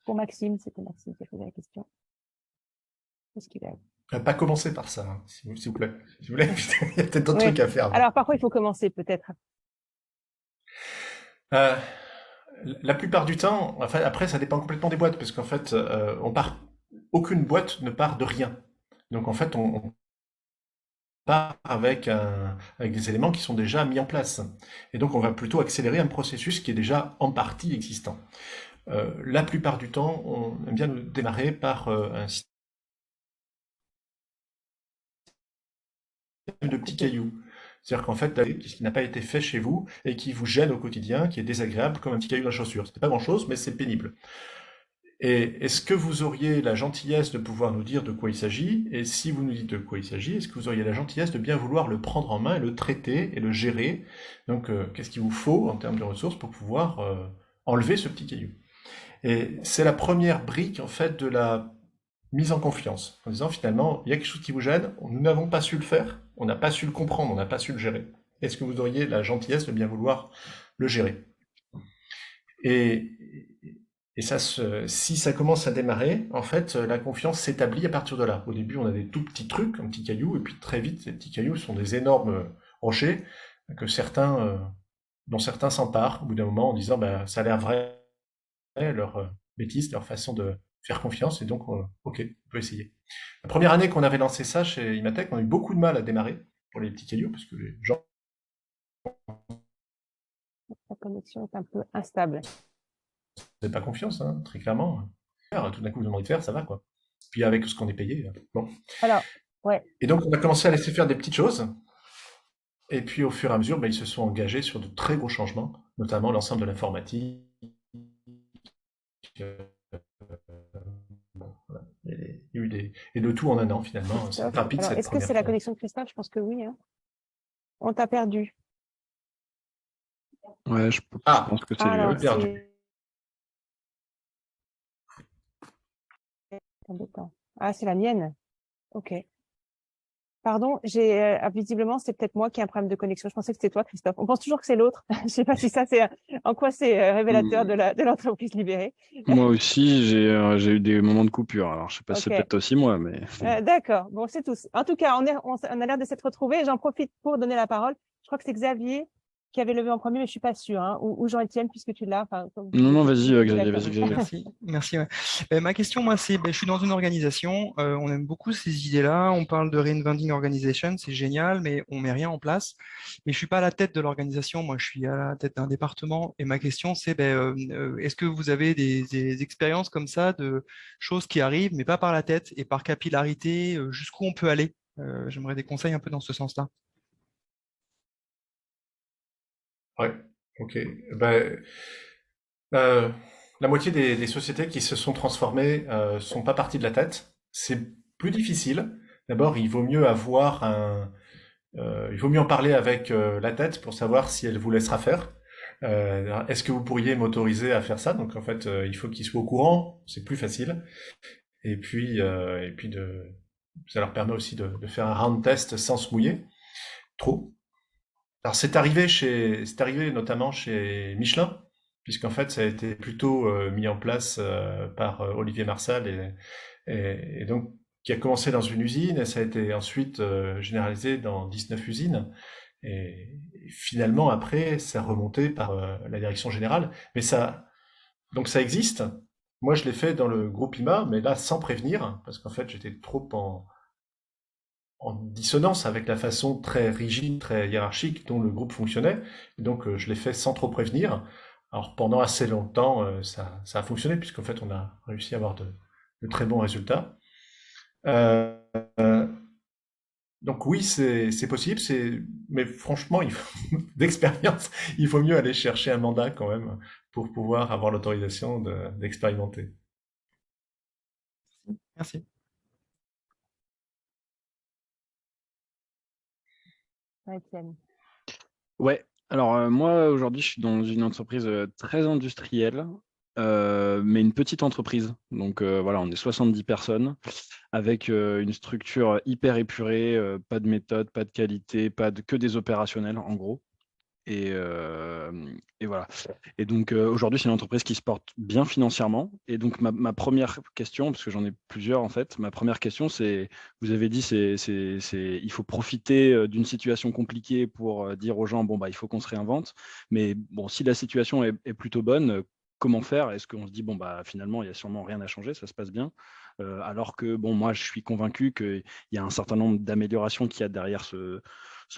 Maxime? C'était Maxime qui a posé la question. Qu'est-ce qu'il a? Pas commencer par ça, hein, s'il vous plaît. Si vous voulez, il y a peut-être d'autres Oui. trucs à faire. Alors parfois il faut commencer peut-être. La plupart du temps, enfin, après ça dépend complètement des boîtes parce qu'en fait, aucune boîte ne part de rien. Donc en fait, on part avec des éléments qui sont déjà mis en place. Et donc on va plutôt accélérer un processus qui est déjà en partie existant. La plupart du temps, on aime bien démarrer par un système de petits cailloux. C'est-à-dire qu'en fait, ce qui n'a pas été fait chez vous et qui vous gêne au quotidien, qui est désagréable, comme un petit caillou dans la chaussure. C'était pas grand-chose, mais c'est pénible. Et est-ce que vous auriez la gentillesse de pouvoir nous dire de quoi il s'agit? Et si vous nous dites de quoi il s'agit, est-ce que vous auriez la gentillesse de bien vouloir le prendre en main et le traiter et le gérer? Donc, qu'est-ce qu'il vous faut en termes de ressources pour pouvoir enlever ce petit caillou? Et c'est la première brique, en fait, de la mise en confiance, en disant finalement, il y a quelque chose qui vous gêne, nous n'avons pas su le faire, on n'a pas su le comprendre, on n'a pas su le gérer. Est-ce que vous auriez la gentillesse de bien vouloir le gérer? Et ça, si ça commence à démarrer, en fait, la confiance s'établit à partir de là. Au début, on a des tout petits trucs, un petit caillou, et puis très vite, ces petits cailloux sont des énormes rochers que dont certains s'emparent au bout d'un moment en disant, bah, ça a l'air vrai, leur bêtise, leur façon de faire confiance, et donc, ok, on peut essayer. La première année qu'on avait lancé ça chez Imatech, on a eu beaucoup de mal à démarrer pour les petits cailloux, parce que les gens... La connexion est un peu instable. n'avez pas confiance, hein, très clairement. Tout d'un coup, vous demandez de faire, ça va, quoi. Puis avec ce qu'on est payé, bon. Alors, ouais. Et donc, on a commencé à laisser faire des petites choses, et puis au fur et à mesure, ils se sont engagés sur de très gros changements, notamment l'ensemble de l'informatique, voilà. Il y a eu et le tout en un an finalement. C'est rapide. Alors, est-ce que c'est la connexion de Christophe? Je pense que oui. Hein. On t'a perdu. Ouais, je pense que c'est lui. Perdu. Ah, c'est la mienne. Ok. Pardon, visiblement, c'est peut-être moi qui ai un problème de connexion. Je pensais que c'était toi, Christophe. On pense toujours que c'est l'autre. Je ne sais pas si ça, en quoi c'est révélateur de l'entreprise libérée. Moi aussi, j'ai eu des moments de coupure. Alors, je ne sais pas si c'est peut-être aussi moi, mais... D'accord. Bon, c'est tous. En tout cas, on a l'air de s'être retrouvés. J'en profite pour donner la parole. Je crois que c'est Xavier qui avait levé en premier, mais je suis pas sûre. Hein. Ou Jean-Étienne, puisque tu l'as. Non, vas-y, Xavier, D'accord. vas-y, Xavier. Merci. Ouais. Ma question, moi, c'est, je suis dans une organisation, on aime beaucoup ces idées-là, on parle de reinventing organization, c'est génial, mais on met rien en place. Mais je suis pas à la tête de l'organisation, moi, je suis à la tête d'un département. Et ma question, c'est, est-ce que vous avez des expériences comme ça de choses qui arrivent, mais pas par la tête et par capillarité, jusqu'où on peut aller? J'aimerais des conseils un peu dans ce sens-là. Ouais, ok. Ben, euh, la moitié des sociétés qui se sont transformées sont pas parties de la tête. C'est plus difficile. D'abord, il vaut mieux en parler avec la tête pour savoir si elle vous laissera faire. Est-ce que vous pourriez m'autoriser à faire ça? Donc en fait, il faut qu'ils soient au courant. C'est plus facile. Et puis ça leur permet aussi de faire un round test sans se mouiller trop. Alors c'est arrivé notamment chez Michelin, puisqu'en fait ça a été plutôt mis en place par Olivier Marsal et donc qui a commencé dans une usine et ça a été ensuite généralisé dans 19 usines et finalement après ça a remonté par la direction générale. Mais donc ça existe. Moi je l'ai fait dans le groupe IMA, mais là sans prévenir, parce qu'en fait j'étais trop en dissonance avec la façon très rigide, très hiérarchique dont le groupe fonctionnait. Et donc, je l'ai fait sans trop prévenir. Alors, pendant assez longtemps, ça a fonctionné, puisqu'en fait, on a réussi à avoir de très bons résultats. Euh, euh, donc oui, c'est possible, mais franchement, d'expérience, il faut mieux aller chercher un mandat quand même pour pouvoir avoir l'autorisation d'expérimenter. Merci. Étienne. Ouais, alors moi aujourd'hui je suis dans une entreprise très industrielle, mais une petite entreprise. Donc voilà, on est 70 personnes avec une structure hyper épurée, pas de méthode, pas de qualité, que des opérationnels en gros. Et, euh, et voilà. Et donc aujourd'hui, c'est une entreprise qui se porte bien financièrement. Et donc ma première question, parce que j'en ai plusieurs en fait, ma première question, c'est, vous avez dit, il faut profiter d'une situation compliquée pour dire aux gens, bon, bah, il faut qu'on se réinvente. Mais bon, si la situation est plutôt bonne, comment faire? Est-ce qu'on se dit, bon, bah, finalement, il n'y a sûrement rien à changer, ça se passe bien? Alors que, bon, moi, je suis convaincu qu'il y a un certain nombre d'améliorations qu'il y a derrière ce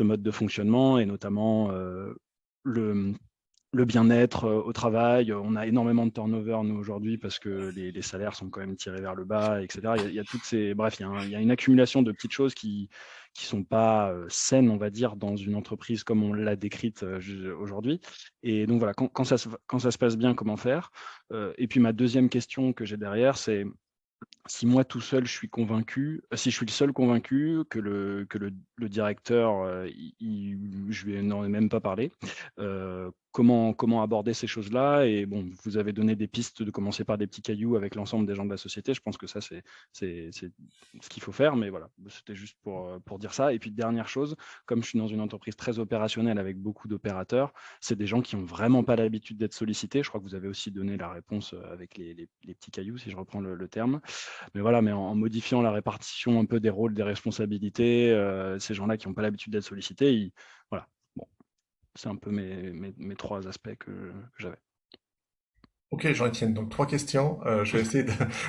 mode de fonctionnement, et notamment le, le bien-être au travail. On a énormément de turnover, nous, aujourd'hui, parce que les salaires sont quand même tirés vers le bas, etc. Il y a toutes ces... Bref, il y a une accumulation de petites choses qui sont pas saines, on va dire, dans une entreprise comme on l'a décrite aujourd'hui. Et donc, voilà, quand ça se passe bien, comment faire? Et puis, ma deuxième question que j'ai derrière, c'est si moi tout seul je suis convaincu, si je suis le seul convaincu que le directeur, je lui n'en ai même pas parlé, comment aborder ces choses-là? Et bon, vous avez donné des pistes de commencer par des petits cailloux avec l'ensemble des gens de la société. Je pense que ça, c'est ce qu'il faut faire. Mais voilà, c'était juste pour dire ça. Et puis, dernière chose, comme je suis dans une entreprise très opérationnelle avec beaucoup d'opérateurs, c'est des gens qui n'ont vraiment pas l'habitude d'être sollicités. Je crois que vous avez aussi donné la réponse avec les petits cailloux, si je reprends le terme. Mais voilà, mais en modifiant la répartition un peu des rôles, des responsabilités, ces gens-là qui n'ont pas l'habitude d'être sollicités, voilà. Bon, c'est un peu mes trois aspects que j'avais. Ok, Jean-Étienne, donc 3 questions. Je vais essayer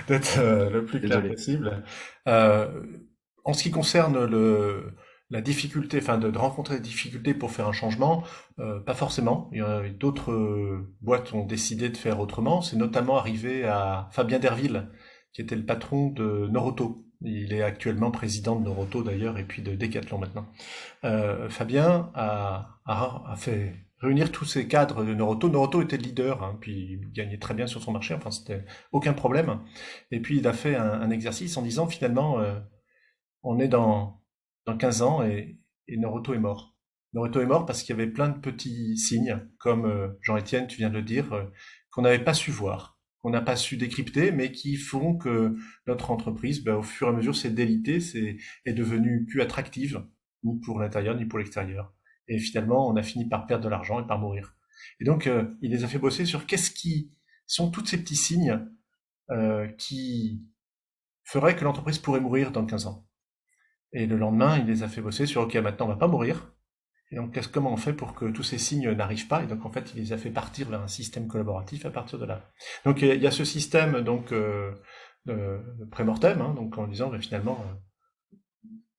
d'être le plus clair Désolé. possible. En ce qui concerne la difficulté, enfin de rencontrer des difficultés pour faire un changement, pas forcément. Il y a d'autres boîtes ont décidé de faire autrement. C'est notamment arrivé à Fabien Derville, qui était le patron de Noroto. Il est actuellement président de Noroto d'ailleurs, et puis de Decathlon maintenant. Fabien a fait réunir tous ces cadres de Noroto. Noroto était le leader, hein, puis il gagnait très bien sur son marché, enfin c'était aucun problème. Et puis il a fait un exercice en disant finalement, on est dans 15 ans et Noroto est mort. Noroto est mort parce qu'il y avait plein de petits signes, comme Jean-Étienne, tu viens de le dire, qu'on n'avait pas su voir, qu'on n'a pas su décrypter, mais qui font que notre entreprise, au fur et à mesure, s'est délitée, est devenue plus attractive, ni pour l'intérieur, ni pour l'extérieur. Et finalement, on a fini par perdre de l'argent et par mourir. Et donc, il les a fait bosser sur qu'est-ce qui sont tous ces petits signes qui feraient que l'entreprise pourrait mourir dans 15 ans. Et le lendemain, il les a fait bosser sur, OK, maintenant on va pas mourir. Et donc, comment on fait pour que tous ces signes n'arrivent pas? Et donc, en fait, il les a fait partir vers un système collaboratif à partir de là. Donc, il y a ce système donc pré-mortem, hein, donc en disant, finalement,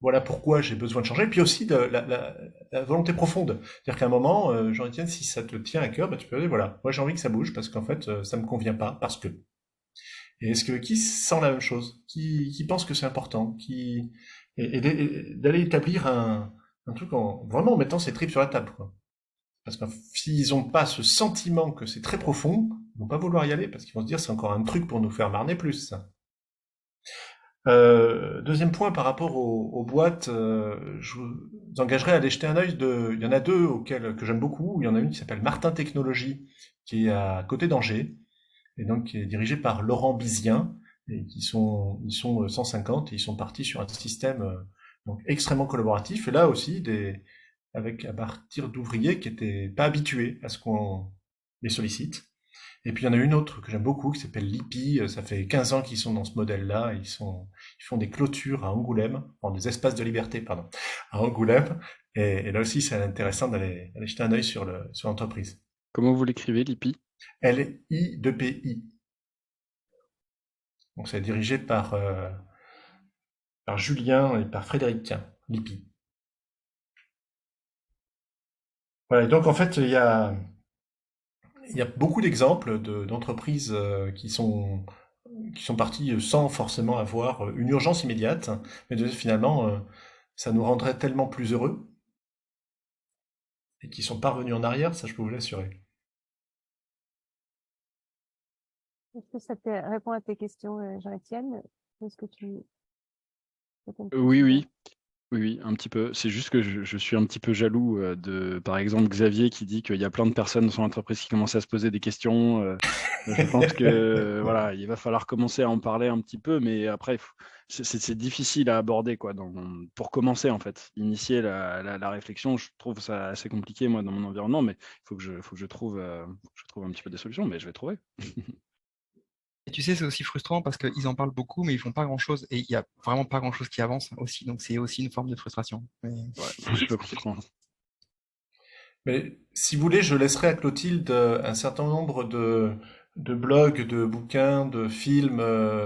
voilà pourquoi j'ai besoin de changer. Puis aussi de la volonté profonde. C'est-à-dire qu'à un moment, Jean-Étienne, si ça te tient à cœur, tu peux dire, voilà, moi j'ai envie que ça bouge parce qu'en fait, ça me convient pas, parce que. Et est-ce que qui sent la même chose? Qui pense que c'est important? Et d'aller établir un truc vraiment en mettant ses tripes sur la table, quoi. Parce que s'ils n'ont pas ce sentiment que c'est très profond, ils vont pas vouloir y aller parce qu'ils vont se dire c'est encore un truc pour nous faire marner plus, ça. Deuxième point par rapport aux boîtes, je vous engagerai à aller jeter un œil. Il y en a deux que j'aime beaucoup. Il y en a une qui s'appelle Martin Technologies, qui est à côté d'Angers, et donc qui est dirigée par Laurent Bizien, et ils sont 150 et ils sont partis sur un système donc extrêmement collaboratif. Et là aussi, à partir d'ouvriers qui étaient pas habitués à ce qu'on les sollicite. Et puis il y en a une autre que j'aime beaucoup qui s'appelle Lippi. Ça fait 15 ans qu'ils sont dans ce modèle-là. Ils font des clôtures à Angoulême, des espaces de liberté, pardon, à Angoulême. Et là aussi, c'est intéressant d'aller jeter un œil sur l'entreprise. Comment vous l'écrivez, Lippi? L-I-2-P-I. Donc c'est dirigé par Julien et par Frédéric Lippi. Voilà, et donc en fait, il y a beaucoup d'exemples d'entreprises qui sont parties sans forcément avoir une urgence immédiate, mais finalement, ça nous rendrait tellement plus heureux et qui sont pas revenus en arrière, ça je peux vous l'assurer. Est-ce que ça te répond à tes questions, Jean-Étienne? Est-ce que tu... Oui, un petit peu. C'est juste que je suis un petit peu jaloux de, par exemple, Xavier qui dit qu'il y a plein de personnes dans son entreprise qui commencent à se poser des questions. Je pense que voilà, il va falloir commencer à en parler un petit peu, mais après, c'est difficile à aborder quoi. Pour commencer en fait, initier la réflexion, je trouve ça assez compliqué moi dans mon environnement, mais il faut que je trouve un petit peu des solutions, mais je vais trouver. Et tu sais, c'est aussi frustrant parce qu'ils en parlent beaucoup, mais ils font pas grand-chose. Et il y a vraiment pas grand-chose qui avance aussi. Donc, c'est aussi une forme de frustration. Ouais, je peux comprendre. Mais si vous voulez, je laisserai à Clotilde un certain nombre de blogs, de bouquins, de films,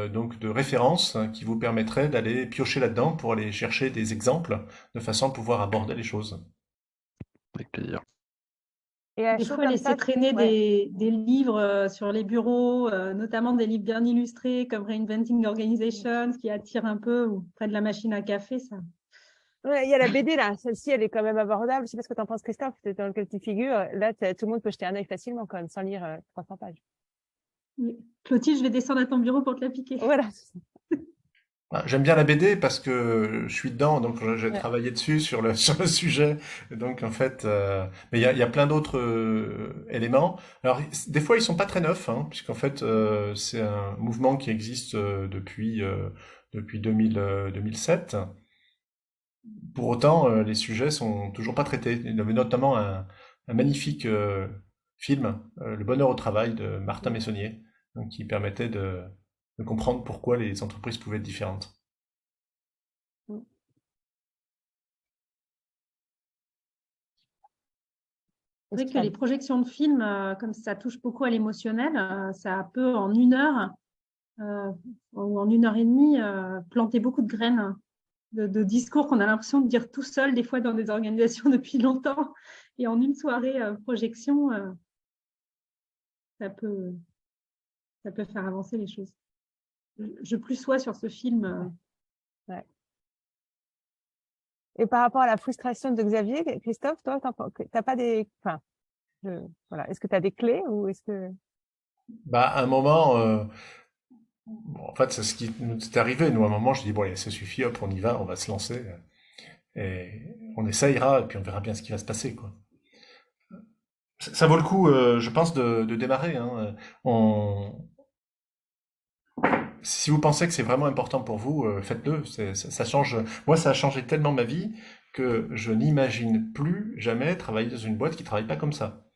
donc de références qui vous permettraient d'aller piocher là-dedans pour aller chercher des exemples de façon à pouvoir aborder les choses. Avec plaisir. Et à Des chaud fois, comme laisser ça, traîner ouais. des livres sur les bureaux, notamment des livres bien illustrés comme Reinventing Organizations qui attirent un peu, ou près de la machine à café, ça. Ouais, il y a la BD là, celle-ci elle est quand même abordable. Je sais pas ce que tu en penses, Christophe, c'est dans lequel tu figures. Là, tout le monde peut jeter un œil facilement quand même, sans lire 300 pages. Clotilde, je vais descendre à ton bureau pour te la piquer. Voilà. J'aime bien la BD parce que je suis dedans, donc j'ai Ouais. travaillé dessus sur le sujet. Donc en fait, mais il y a plein d'autres éléments. Alors des fois ils sont pas très neufs, hein, puisqu'en fait c'est un mouvement qui existe depuis 2007. Pour autant, les sujets sont toujours pas traités. Il y avait notamment un magnifique film, Le bonheur au travail de Martin Messonnier, donc, qui permettait de comprendre pourquoi les entreprises pouvaient être différentes. C'est vrai que les projections de films, comme ça touche beaucoup à l'émotionnel, ça peut en 1 heure ou en 1 heure et demie planter beaucoup de graines de discours qu'on a l'impression de dire tout seul, des fois dans des organisations depuis longtemps. Et en une soirée projection, ça peut faire avancer les choses. Je plus sois sur ce film. Ouais. Et par rapport à la frustration de Xavier, Christophe, toi, t'as pas des... Enfin, voilà. Est-ce que tu as des clés ou est-ce que... À un moment, en fait, c'est ce qui nous est arrivé. Nous, à un moment, je dis, bon, allez, ça suffit, hop, on y va, on va se lancer. Et on essayera, et puis on verra bien ce qui va se passer, quoi. Ça vaut le coup, je pense, de démarrer, hein. Si vous pensez que c'est vraiment important pour vous, faites-le. Ça change. Moi, ça a changé tellement ma vie que je n'imagine plus jamais travailler dans une boîte qui travaille pas comme ça.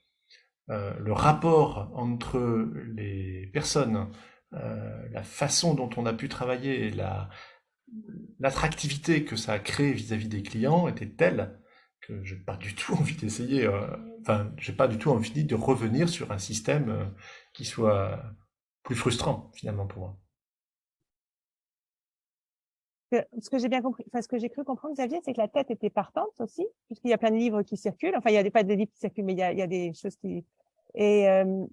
Le rapport entre les personnes, la façon dont on a pu travailler, l'attractivité que ça a créé vis-à-vis des clients était telle que j'ai pas du tout envie d'essayer. Enfin, j'ai pas du tout envie de revenir sur un système qui soit plus frustrant finalement pour moi. Ce que j'ai bien compris, enfin, ce que j'ai cru comprendre, Xavier, c'est que la tête était partante aussi, puisqu'il y a plein de livres qui circulent. Enfin, il y a pas des livres qui circulent, mais il y a des choses qui. Et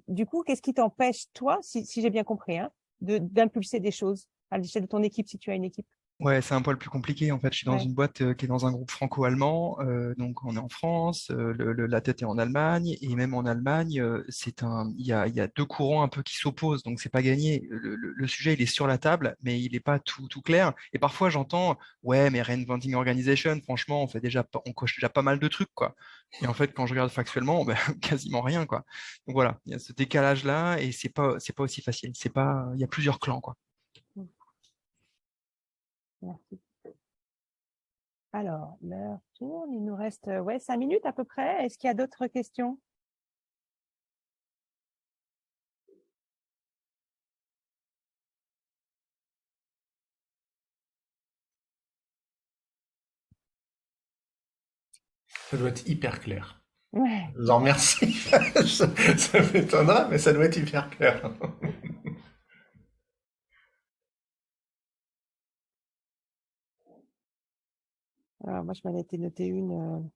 du coup, qu'est-ce qui t'empêche, toi, si j'ai bien compris, hein, d'impulser des choses à l'échelle de ton équipe, si tu as une équipe? Ouais, c'est un poil plus compliqué. En fait, je suis dans Ouais. une boîte qui est dans un groupe franco-allemand. Donc, on est en France, la tête est en Allemagne. Et même en Allemagne, il y a deux courants un peu qui s'opposent. Donc, c'est pas gagné. Le sujet, il est sur la table, mais il n'est pas tout clair. Et parfois, j'entends, ouais, mais Reinventing Organization, franchement, on coche déjà pas mal de trucs, quoi. Et en fait, quand je regarde factuellement, ben, quasiment rien, quoi. Donc, voilà, il y a ce décalage-là et c'est pas aussi facile. C'est pas, il y a plusieurs clans, quoi. Merci. Alors, l'heure tourne, il nous reste 5 minutes à peu près. Est-ce qu'il y a d'autres questions? Ça doit être hyper clair. Ouais. Je vous en remercie. Ça m'étonnera, mais ça doit être hyper clair. Alors, moi, je m'en étais noté une.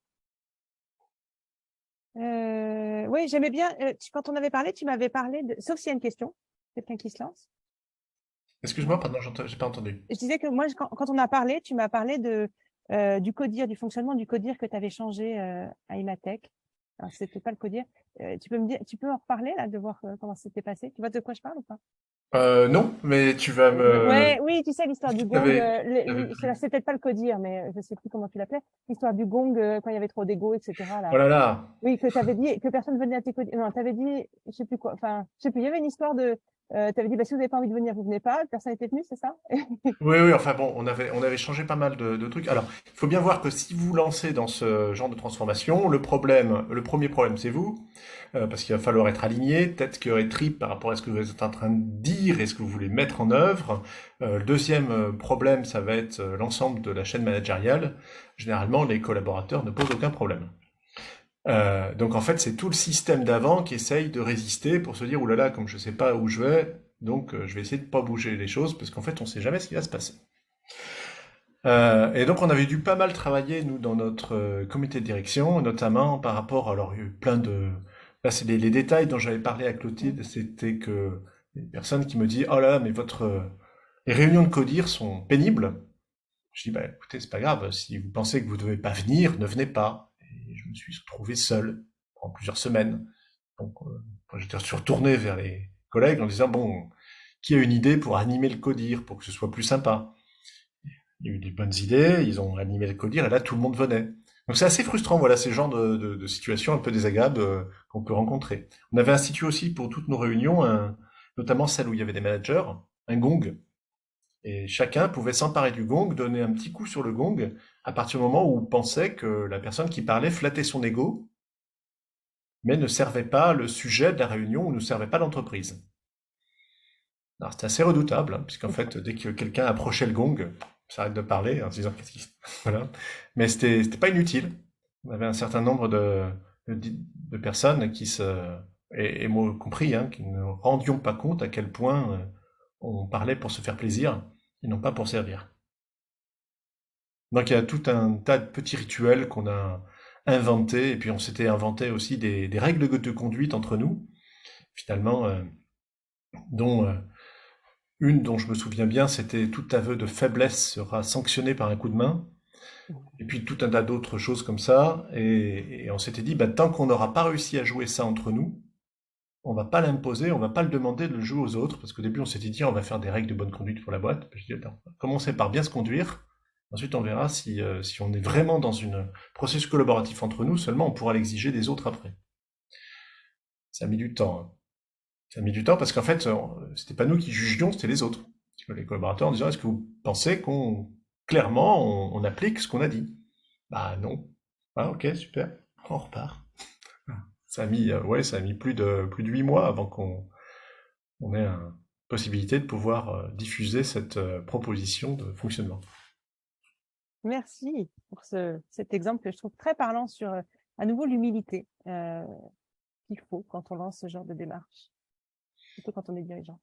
Oui, j'aimais bien. Quand on avait parlé, tu m'avais parlé de. Sauf s'il y a une question, quelqu'un qui se lance. Excuse-moi, pardon, j'ai pas entendu. Je disais que moi, quand on a parlé, tu m'as parlé du CODIR, du fonctionnement du CODIR que tu avais changé à Imatech. Alors, c'était pas le CODIR. Tu peux en reparler là, de voir comment c'était passé. Tu vois de quoi je parle ou pas? Non, mais tu vas me. Ouais, oui, tu sais l'histoire du gong. C'est peut-être pas le CODIR, mais je sais plus comment tu l'appelais. L'histoire du gong quand il y avait trop d'ego, etc. Oh Là. là là. Oui, que tu avais dit que personne venait à tes CODIR. Non, tu avais dit, je sais plus quoi. Enfin, je sais plus. Il y avait une histoire de. Tu avais dit, bah, si vous n'avez pas envie de venir, vous venez pas. Personne n'était venu, c'est ça? Oui, oui, enfin bon, on avait changé pas mal de trucs. Alors, il faut bien voir que si vous vous lancez dans ce genre de transformation, le premier problème, c'est vous, parce qu'il va falloir être aligné, peut-être qu'il y aurait trip par rapport à ce que vous êtes en train de dire et ce que vous voulez mettre en œuvre. Le deuxième problème, ça va être l'ensemble de la chaîne managériale. Généralement, les collaborateurs ne posent aucun problème. Donc en fait, c'est tout le système d'avant qui essaye de résister pour se dire, oulala, comme je sais pas où je vais, donc je vais essayer de pas bouger les choses, parce qu'en fait, on sait jamais ce qui va se passer. Et donc on avait dû pas mal travailler, nous, dans notre comité de direction, notamment par rapport, alors il y a eu plein de... Là, c'est les détails dont j'avais parlé à Clotilde, c'était que les personnes qui me disent, oh là là, mais les réunions de CODIR sont pénibles. Je dis, bah écoutez, c'est pas grave, si vous pensez que vous devez pas venir, ne venez pas. Et je me suis retrouvé seul pendant plusieurs semaines. Donc, quand j'étais retourné vers les collègues en disant, bon, qui a une idée pour animer le CODIR, pour que ce soit plus sympa? Il y a eu des bonnes idées, ils ont animé le CODIR, et là, tout le monde venait. Donc c'est assez frustrant, voilà, ces genres de situations un peu désagréables qu'on peut rencontrer. On avait institué aussi pour toutes nos réunions, notamment celles où il y avait des managers, un gong. Et chacun pouvait s'emparer du gong, donner un petit coup sur le gong, à partir du moment où on pensait que la personne qui parlait flattait son ego, mais ne servait pas le sujet de la réunion ou ne servait pas l'entreprise. Alors c'était assez redoutable, hein, puisqu'en fait, dès que quelqu'un approchait le gong, ça arrête de parler en se disant qu'est-ce qui... Voilà. Mais c'était pas inutile. On avait un certain nombre de personnes qui et moi compris, hein, qui ne rendions pas compte à quel point on parlait pour se faire plaisir et non pas pour servir. Donc il y a tout un tas de petits rituels qu'on a inventés, et puis on s'était inventé aussi des règles de conduite entre nous, finalement, dont une dont je me souviens bien, c'était tout aveu de faiblesse sera sanctionné par un coup de main, et puis tout un tas d'autres choses comme ça, et on s'était dit, bah, tant qu'on n'aura pas réussi à jouer ça entre nous, on va pas l'imposer, on va pas le demander de le jouer aux autres, parce qu'au début on s'était dit, on va faire des règles de bonne conduite pour la boîte. Je dis, attends, commencer par bien se conduire, ensuite on verra si on est vraiment dans un processus collaboratif entre nous, seulement on pourra l'exiger des autres après. Ça a mis du temps. Hein. Ça a mis du temps parce qu'en fait, c'était pas nous qui jugions, c'était les autres. Les collaborateurs en disant, est-ce que vous pensez clairement, on applique ce qu'on a dit? Bah non. Ah ok, super, on repart. Ça a mis plus de 8 mois avant qu'on ait la possibilité de pouvoir diffuser cette proposition de fonctionnement. Merci pour cet exemple que je trouve très parlant sur, à nouveau, l'humilité qu'il faut quand on lance ce genre de démarche, surtout quand on est dirigeant.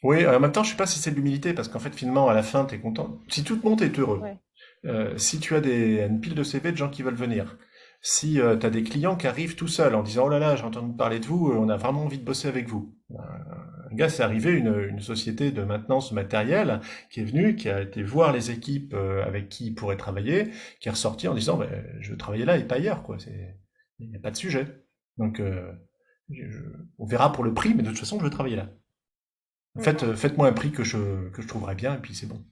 Oui, en même temps, je sais pas si c'est de l'humilité, parce qu'en fait, finalement, à la fin, tu es content. Si tout le monde est heureux, Ouais. si tu as une pile de CV de gens qui veulent venir, si tu as des clients qui arrivent tout seuls en disant « Oh là là, j'ai entendu parler de vous, on a vraiment envie de bosser avec vous ». Un gars, c'est arrivé, une société de maintenance matérielle qui est venue, qui a été voir les équipes avec qui il pourrait travailler, qui est ressorti en disant « Je veux travailler là et pas ailleurs, quoi. Il n'y a pas de sujet. Donc, on verra pour le prix, mais de toute façon, je veux travailler là. Faites-moi un prix que je trouverai bien, et puis c'est bon. »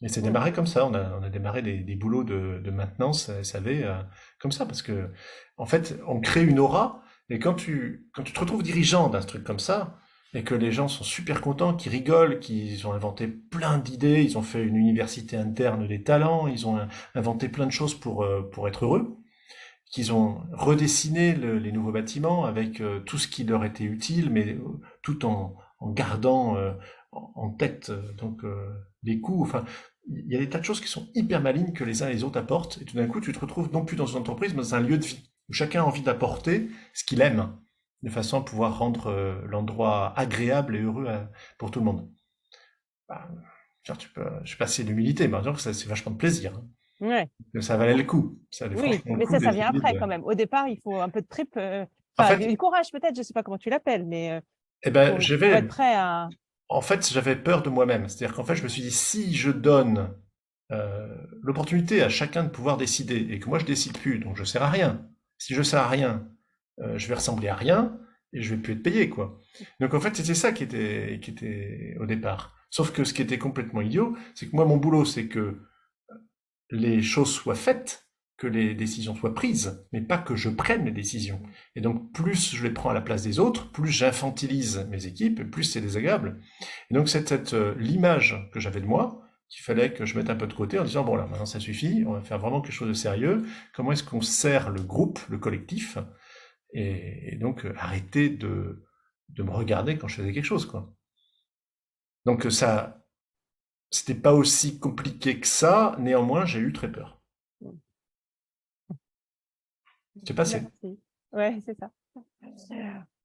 Et c'est démarré comme ça. On a démarré des boulots de maintenance SAV comme ça, parce que en fait, on crée une aura. Et quand tu te retrouves dirigeant d'un truc comme ça, et que les gens sont super contents, qu'ils rigolent, qu'ils ont inventé plein d'idées, ils ont fait une université interne des talents, ils ont inventé plein de choses pour être heureux, qu'ils ont redessiné les nouveaux bâtiments avec tout ce qui leur était utile, mais tout en gardant en tête les coûts. Enfin, il y a des tas de choses qui sont hyper malignes que les uns et les autres apportent, et tout d'un coup, tu te retrouves non plus dans une entreprise, mais dans un lieu de vie, où chacun a envie d'apporter ce qu'il aime, de façon à pouvoir rendre l'endroit agréable et heureux pour tout le monde. Bah, genre, je sais pas si c'est l'humilité, mais genre, c'est vachement de plaisir. Hein. Ouais. Que ça valait le coup. Ça valait Oui, franchement le mais coup ça vient d'essayer après quand même. Au départ, il faut un peu de trip, En enfin, fait, du courage peut-être, je sais pas comment tu l'appelles, mais eh ben, pour être prêt à… en fait, j'avais peur de moi-même. C'est-à-dire qu'en fait, je me suis dit, si je donne l'opportunité à chacun de pouvoir décider, et que moi je décide plus, donc je sers à rien. Si je sers à rien, je vais ressembler à rien, et je vais plus être payé, quoi. Donc en fait, c'était ça qui était au départ. Sauf que ce qui était complètement idiot, c'est que moi, mon boulot, c'est que les choses soient faites, que les décisions soient prises, mais pas que je prenne les décisions. Et donc, plus je les prends à la place des autres, plus j'infantilise mes équipes, plus c'est désagréable. Et donc, c'est l'image que j'avais de moi, qu'il fallait que je mette un peu de côté en disant, bon là, maintenant ça suffit, on va faire vraiment quelque chose de sérieux. Comment est-ce qu'on sert le groupe, le collectif, et donc arrêter de me regarder quand je faisais quelque chose, quoi. Donc ça, c'était pas aussi compliqué que ça, néanmoins, j'ai eu très peur. C'est passé. Merci. Ouais, c'est ça.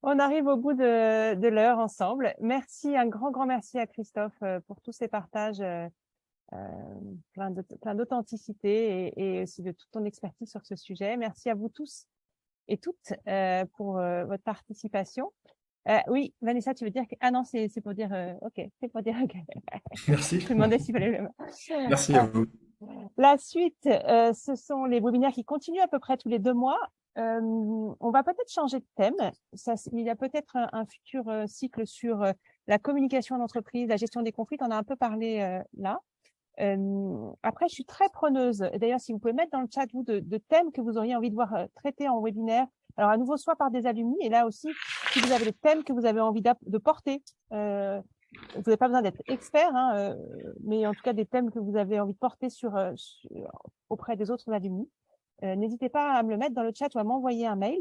On arrive au bout de l'heure ensemble. Merci, un grand merci à Christophe pour tous ces partages, plein d'authenticité et aussi de toute ton expertise sur ce sujet. Merci à vous tous et toutes pour votre participation. Oui, Vanessa, tu veux dire que… Ah non, c'est pour dire… ok, c'est pour dire… ok. Merci. Je me demandais s'il fallait le… Merci à vous. La suite, ce sont les webinaires qui continuent à peu près tous les 2 mois. On va peut-être changer de thème. Il y a peut-être un futur cycle sur la communication en entreprise, la gestion des conflits. On en a un peu parlé là. Après, je suis très preneuse. D'ailleurs, si vous pouvez mettre dans le chat, vous, de thèmes que vous auriez envie de voir traités en webinaire. Alors, à nouveau, soit par des alumni, et là aussi, si vous avez des thèmes que vous avez envie de porter, vous n'avez pas besoin d'être expert, hein, mais en tout cas des thèmes que vous avez envie de porter auprès des autres alumni. N'hésitez pas à me le mettre dans le chat ou à m'envoyer un mail.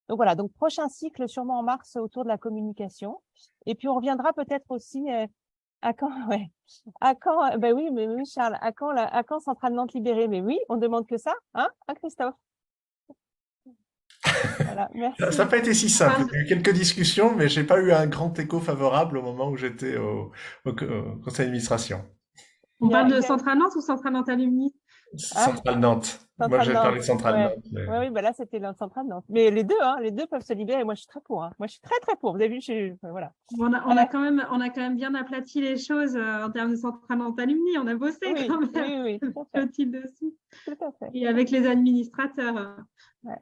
Donc voilà, donc prochain cycle sûrement en mars autour de la communication. Et puis on reviendra peut-être aussi à quand, ouais, à quand, ben oui, mais oui, Charles, à quand Centrale Nantes libérée? Mais oui, on demande que ça, hein, Christophe? Voilà, merci. Ça n'a pas été si simple. Il y a eu quelques discussions, mais j'ai pas eu un grand écho favorable au moment où j'étais au conseil d'administration. On parle de Centrale Nantes ou Centrale Nantes Alumni? Centrale Nantes. Moi, j'ai parlé de Centrale Nantes. Mais… Oui, bah là, c'était la Centrale Nantes. Mais les deux peuvent se libérer. Moi, je suis très pour. Hein. Moi, je suis très, très pour. Vous avez vu, voilà. On a quand même bien aplati les choses en termes de Centrale Nantes Alumni. On a bossé quand même. Oui, tout à fait. Dessus. Tout à fait. Et avec les administrateurs. Ouais.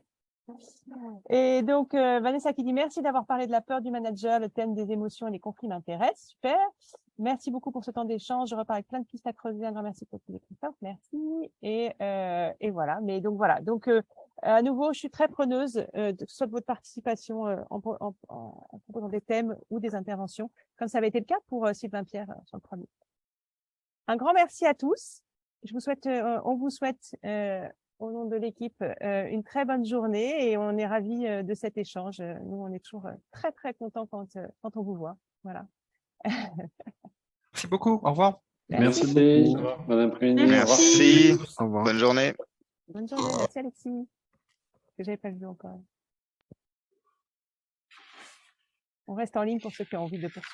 Et donc, Vanessa qui dit merci d'avoir parlé de la peur du manager, le thème des émotions et des conflits m'intéresse. Super. Merci beaucoup pour ce temps d'échange. Je repars avec plein de pistes à creuser. Un grand merci pour Christophe. Merci. Et voilà. Mais donc, voilà. Donc, à nouveau, je suis très preneuse soit de votre participation en proposant des thèmes ou des interventions, comme ça avait été le cas pour Sylvain Pierre sur le premier. Un grand merci à tous. On vous souhaite au nom de l'équipe, une très bonne journée et on est ravis de cet échange. Nous, on est toujours très, très contents quand on vous voit. Voilà. Merci beaucoup. Au revoir. Merci Merci. beaucoup. Bon après-midi. Merci. Au revoir. Merci. Au revoir. Bonne journée. Bonne journée, merci Alexis, que j'avais pas vu encore. On reste en ligne pour ceux qui ont envie de poursuivre.